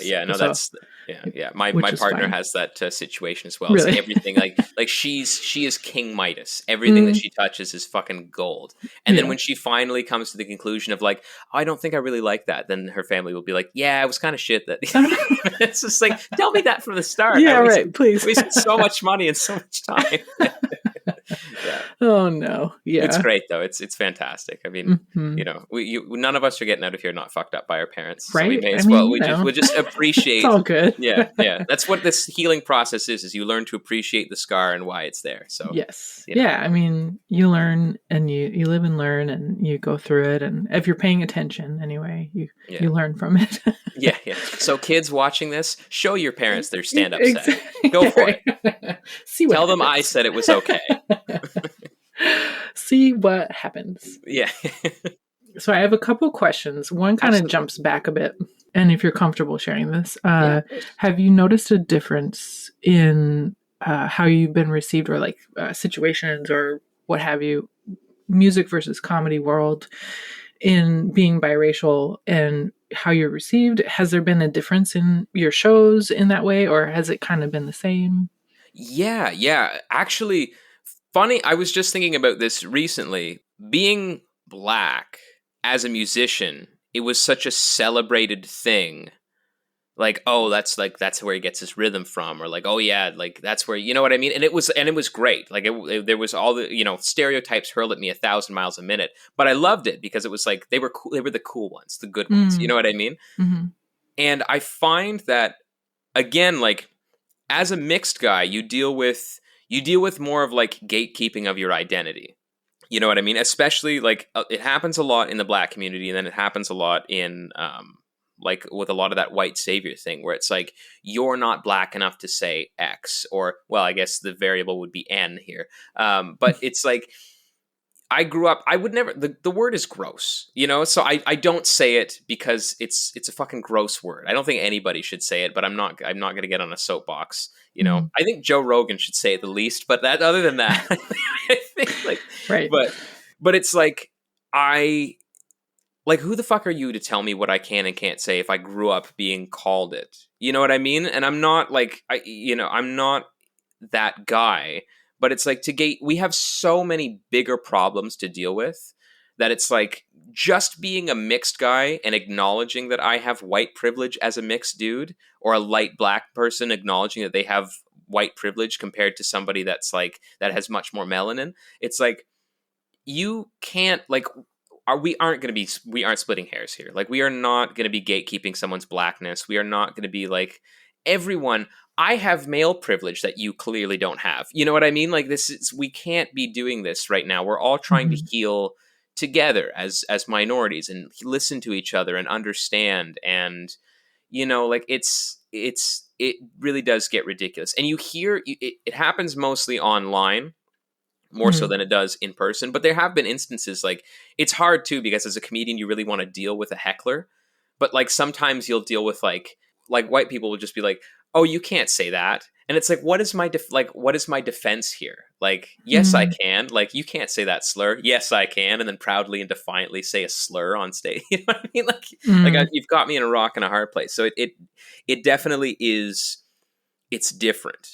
My partner has that situation as well. Really? So everything like she is King Midas. Everything that she touches is fucking gold. And then when she finally comes to the conclusion of like, oh, I don't think I really like that, then her family will be like, yeah, it was kind of shit. That it's just like, tell me that from the start. Yeah, right. Please. We spent so much money and so much time. Yeah. Oh no. Yeah. It's great though. It's fantastic. I mean, you know, none of us are getting out of here not fucked up by our parents. Right. So we may as well. We'll just appreciate. It's all good. Yeah. That's what this healing process is you learn to appreciate the scar and why it's there. So yes. You know. Yeah. I mean, you learn and you live and learn, and you go through it, and if you're paying attention anyway, you learn from it. Yeah. So kids watching this, show your parents their stand-up set. Go for it. Tell them I said it was okay. See what happens. Yeah. So I have a couple questions. One kind of jumps back a bit. And if you're comfortable sharing this, have you noticed a difference in how you've been received, or like situations or what have you, music versus comedy world, in being biracial and how you're received? Has there been a difference in your shows in that way, or has it kind of been the same? Yeah. Actually, funny, I was just thinking about this recently. Being Black as a musician, it was such a celebrated thing like, oh, that's where he gets his rhythm from, or like, oh yeah, like that's where, you know what I mean? And it was great. Like there was all the, stereotypes hurled at me 1,000 miles a minute, but I loved it because it was like they were cool. They were the cool ones, the good ones. You know what I mean? Mm-hmm. And I find that, again, like as a mixed guy, you deal with more of like gatekeeping of your identity. You know what I mean? Especially like it happens a lot in the Black community, and then it happens a lot in like with a lot of that white savior thing, where it's like, you're not Black enough to say X, or, well, I guess the variable would be N here. But it's like, I grew up, I would never, the word is gross, so I don't say it because it's a fucking gross word. I don't think anybody should say it, but I'm not going to get on a soapbox. I think Joe Rogan should say it the least, but that, other than that, I think like, right. But it's like, who the fuck are you to tell me what I can and can't say if I grew up being called it? You know what I mean? And I'm not like, I'm not that guy, but it's like we have so many bigger problems to deal with that it's like, just being a mixed guy and acknowledging that I have white privilege as a mixed dude, or a light Black person acknowledging that they have white privilege compared to somebody that's like, that has much more melanin. It's like, you can't like, we aren't splitting hairs here. Like, we are not going to be gatekeeping someone's Blackness. We are not going to be like, everyone, I have male privilege that you clearly don't have. You know what I mean? Like, we can't be doing this right now. We're all trying to heal together as minorities, and listen to each other and understand. And, like it really does get ridiculous. And you hear, it happens mostly online, more so than it does in person. But there have been instances, like, it's hard too, because as a comedian, you really want to deal with a heckler. But like, sometimes you'll deal with like white people will just be like, oh, you can't say that. And it's like, what is my defense here? Like, yes, I can. Like, you can't say that slur. Yes, I can. And then proudly and defiantly say a slur on stage. You know what I mean? Like, you've got me in a rock and a hard place. So it definitely is. It's different.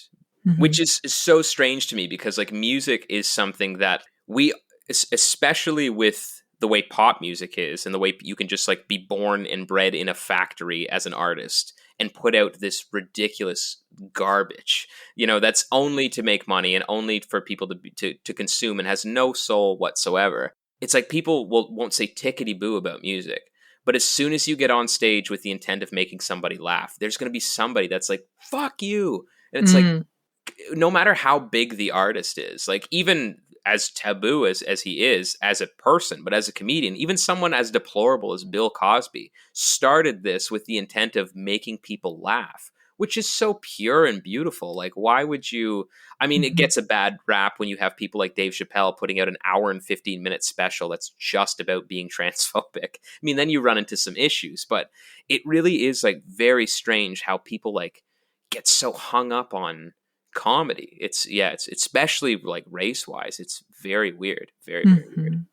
Which is so strange to me, because like, music is something that we, especially with the way pop music is, and the way you can just like be born and bred in a factory as an artist and put out this ridiculous garbage, that's only to make money and only for people to consume, and has no soul whatsoever. It's like, people won't say tickety boo about music. But as soon as you get on stage with the intent of making somebody laugh, there's going to be somebody that's like, fuck you. And it's like, no matter how big the artist is, like, even as taboo as he is as a person, but as a comedian, even someone as deplorable as Bill Cosby started this with the intent of making people laugh, which is so pure and beautiful. Like, why would you? I mean, it gets a bad rap when you have people like Dave Chappelle putting out an hour and 15-minute special that's just about being transphobic. I mean, then you run into some issues, but it really is like very strange how people like get so hung up on comedy. It's especially like race wise, it's very weird, very weird.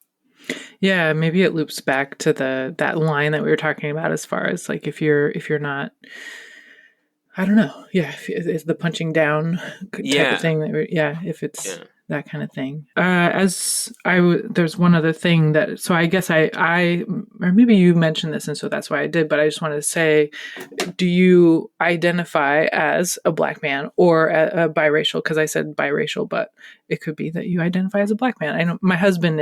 Yeah, maybe it loops back to that line that we were talking about, as far as like, if you're not, I don't know, if the punching down type of thing if it's that kind of thing. There's one other thing that, so I guess I or maybe you mentioned this, and so that's why I did, but I just wanted to say, do you identify as a Black man or a biracial? Because I said biracial, but it could be that you identify as a Black man. I know my husband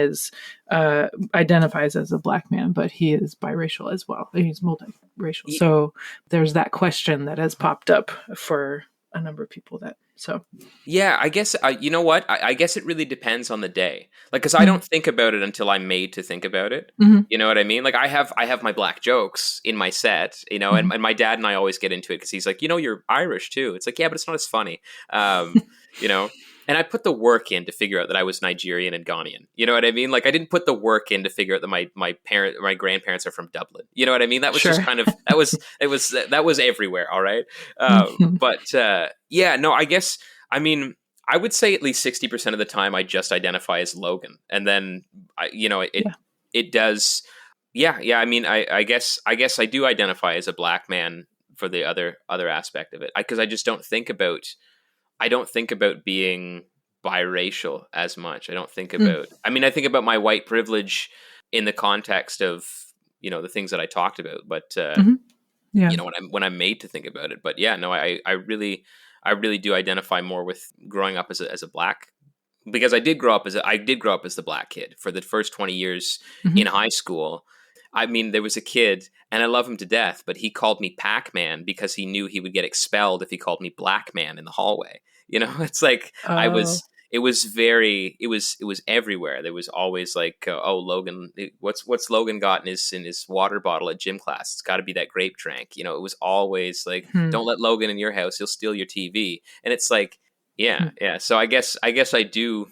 identifies as a Black man, but he is biracial as well. He's multiracial. Yeah. So there's that question that has popped up for a number of people I guess you know what, I guess it really depends on the day, like, because I don't think about it until I'm made to think about it. You know what I mean? Like, I have my Black jokes in my set, and my dad and I always get into it, because he's like, you're Irish too. It's like, yeah, but it's not as funny. And I put the work in to figure out that I was Nigerian and Ghanaian. You know what I mean? Like, I didn't put the work in to figure out that my grandparents are from Dublin. You know what I mean? That was just kind of, that was everywhere. All right. No, I guess, I mean, I would say at least 60% of the time I just identify as Logan. And then, it does. Yeah. I mean, I guess I do identify as a Black man for the other aspect of it. Because I just don't think about being biracial as much. I don't think about, I mean, I think about my white privilege in the context of, the things that I talked about, but Yeah. you know, when I'm made to think about it. But yeah, no, I really do identify more with growing up as a black, because I did grow up as the black kid for the first 20 years in high school. I mean, there was a kid, and I love him to death, but he called me Pac-Man because he knew he would get expelled if he called me Black Man in the hallway. You know, it's like Oh. it was everywhere. There was always like, oh, Logan, what's Logan got in his water bottle at gym class? It's got to be that grape drink. You know, it was always like, don't let Logan in your house. He'll steal your TV. And it's like, yeah. So I guess I do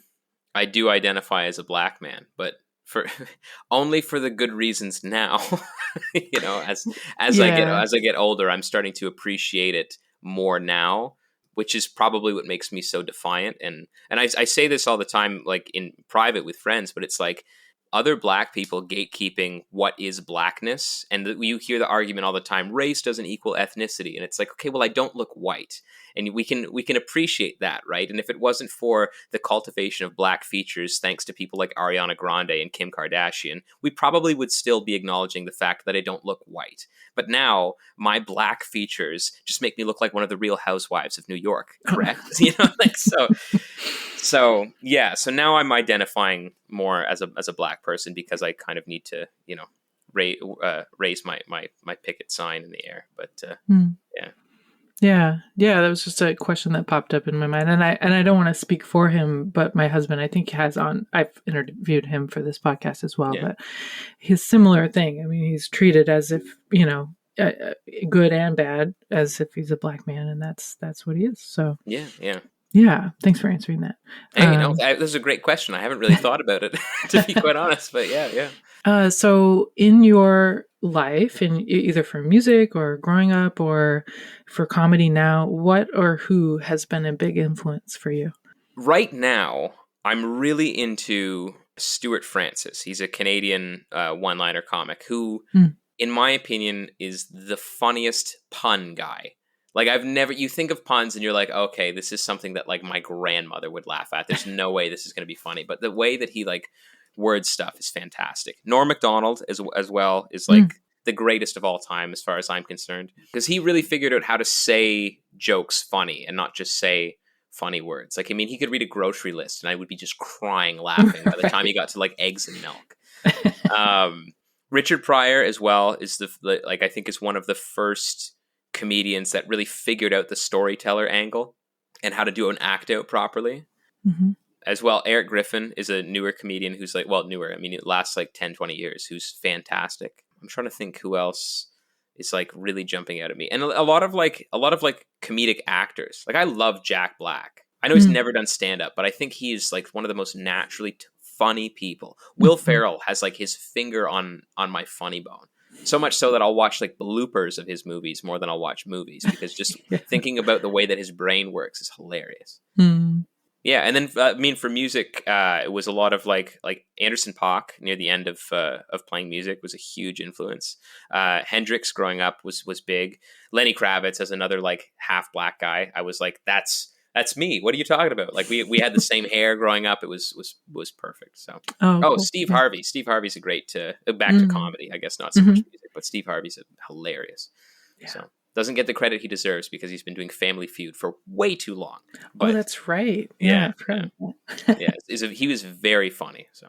identify as a black man, but for only for the good reasons now. You know, as I get older, I'm starting to appreciate it more now, which is probably what makes me so defiant. And I say this all the time, like in private with friends, but it's like other black people gatekeeping what is blackness. And you hear the argument all the time, race doesn't equal ethnicity. And it's like, okay, well, I don't look white. And we can appreciate that, right? And if it wasn't for the cultivation of black features, thanks to people like Ariana Grande and Kim Kardashian, we probably would still be acknowledging the fact that I don't look white. But now my black features just make me look like one of the Real Housewives of New York, correct? You know, like so yeah. So now I'm identifying more as a black person because I kind of need to, you know, raise my picket sign in the air. But yeah. Yeah. That was just a question that popped up in my mind, and I don't want to speak for him, but my husband, I think, I've interviewed him for this podcast as well, but his similar thing. I mean, he's treated as if, you know, good and bad, as if he's a black man, and that's what he is. So yeah. Thanks for answering that. Hey, this is a great question. I haven't really thought about it, to be quite honest, but yeah. So in your life, in either for music or growing up or for comedy now, what or who has been a big influence for you? Right now, I'm really into Stuart Francis. He's a Canadian one-liner comic who, in my opinion, is the funniest pun guy. Like, you think of puns and you're like, okay, this is something that like my grandmother would laugh at. There's no way this is going to be funny. But the way that he like word stuff is fantastic. Norm Macdonald as well is like the greatest of all time as far as I'm concerned, because he really figured out how to say jokes funny and not just say funny words. Like, I mean, he could read a grocery list and I would be just crying laughing by the time he got to like eggs and milk. Richard Pryor as well is I think is one of the first comedians that really figured out the storyteller angle and how to do an act out properly. As well, Eric Griffin is a newer comedian who's like, well, newer. I mean, it lasts like 10, 20 years, who's fantastic. I'm trying to think who else is like really jumping out at me. And a lot of comedic actors. Like, I love Jack Black. I know he's never done stand-up, but I think he is like one of the most naturally funny people. Will Ferrell has like his finger on my funny bone. So much so that I'll watch like bloopers of his movies more than I'll watch movies, because just thinking about the way that his brain works is hilarious. Yeah, and then I mean, for music, it was a lot of like Anderson .Paak near the end of playing music was a huge influence. Hendrix growing up was big. Lenny Kravitz as another like half black guy. I was like, that's me. What are you talking about? Like we had the same hair growing up. It was perfect. So cool. Steve Harvey. Steve Harvey's a great back to comedy. I guess not so much music, but Steve Harvey's hilarious. Yeah. So. Doesn't get the credit he deserves because he's been doing Family Feud for way too long. But, that's right. Yeah. He was very funny. So,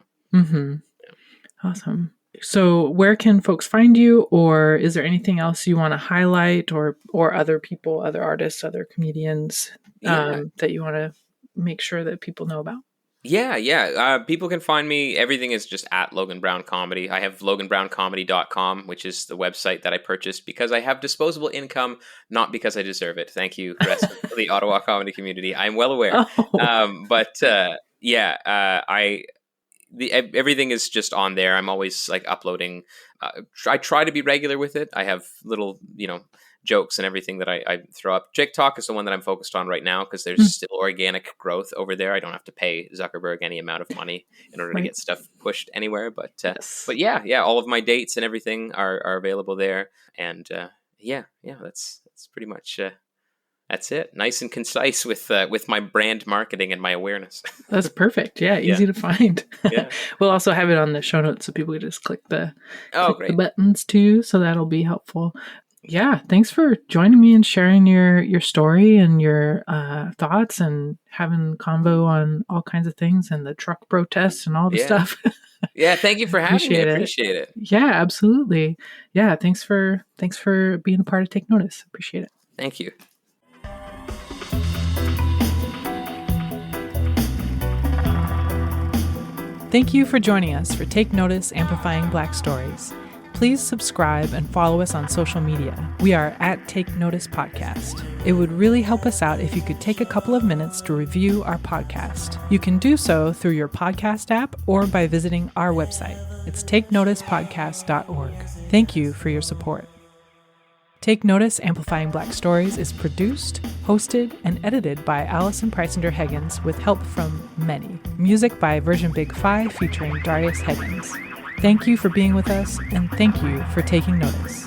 Awesome. So, where can folks find you, or is there anything else you want to highlight, or other people, other artists, other comedians that you want to make sure that people know about? Yeah. People can find me. Everything is just at Logan Brown Comedy. I have loganbrowncomedy.com, which is the website that I purchased because I have disposable income, not because I deserve it. Thank you, rest of the Ottawa comedy community. I'm well aware. Everything is just on there. I'm always like uploading. I try to be regular with it. I have little, jokes and everything that I throw up. TikTok is the one that I'm focused on right now because there's still organic growth over there. I don't have to pay Zuckerberg any amount of money in order to get stuff pushed anywhere. But yeah, all of my dates and everything are available there. And that's pretty much that's it. Nice and concise with my brand marketing and my awareness. That's perfect. Yeah, easy to find. Yeah. We'll also have it on the show notes so people can just click the buttons too. So that'll be helpful. Yeah, thanks for joining me and sharing your story and your thoughts and having convo on all kinds of things and the truck protests and all the stuff. Yeah, thank you for having me. I appreciate it. Yeah, absolutely. Yeah, thanks for being a part of Take Notice. Appreciate it. Thank you. Thank you for joining us for Take Notice Amplifying Black Stories. Please subscribe and follow us on social media. We are at Take Notice Podcast. It would really help us out if you could take a couple of minutes to review our podcast. You can do so through your podcast app or by visiting our website. It's takenoticepodcast.org. Thank you for your support. Take Notice Amplifying Black Stories is produced, hosted, and edited by Allison Preisinger Higgins with help from many. Music by Version Big 5 featuring Darius Higgins. Thank you for being with us, and thank you for taking notice.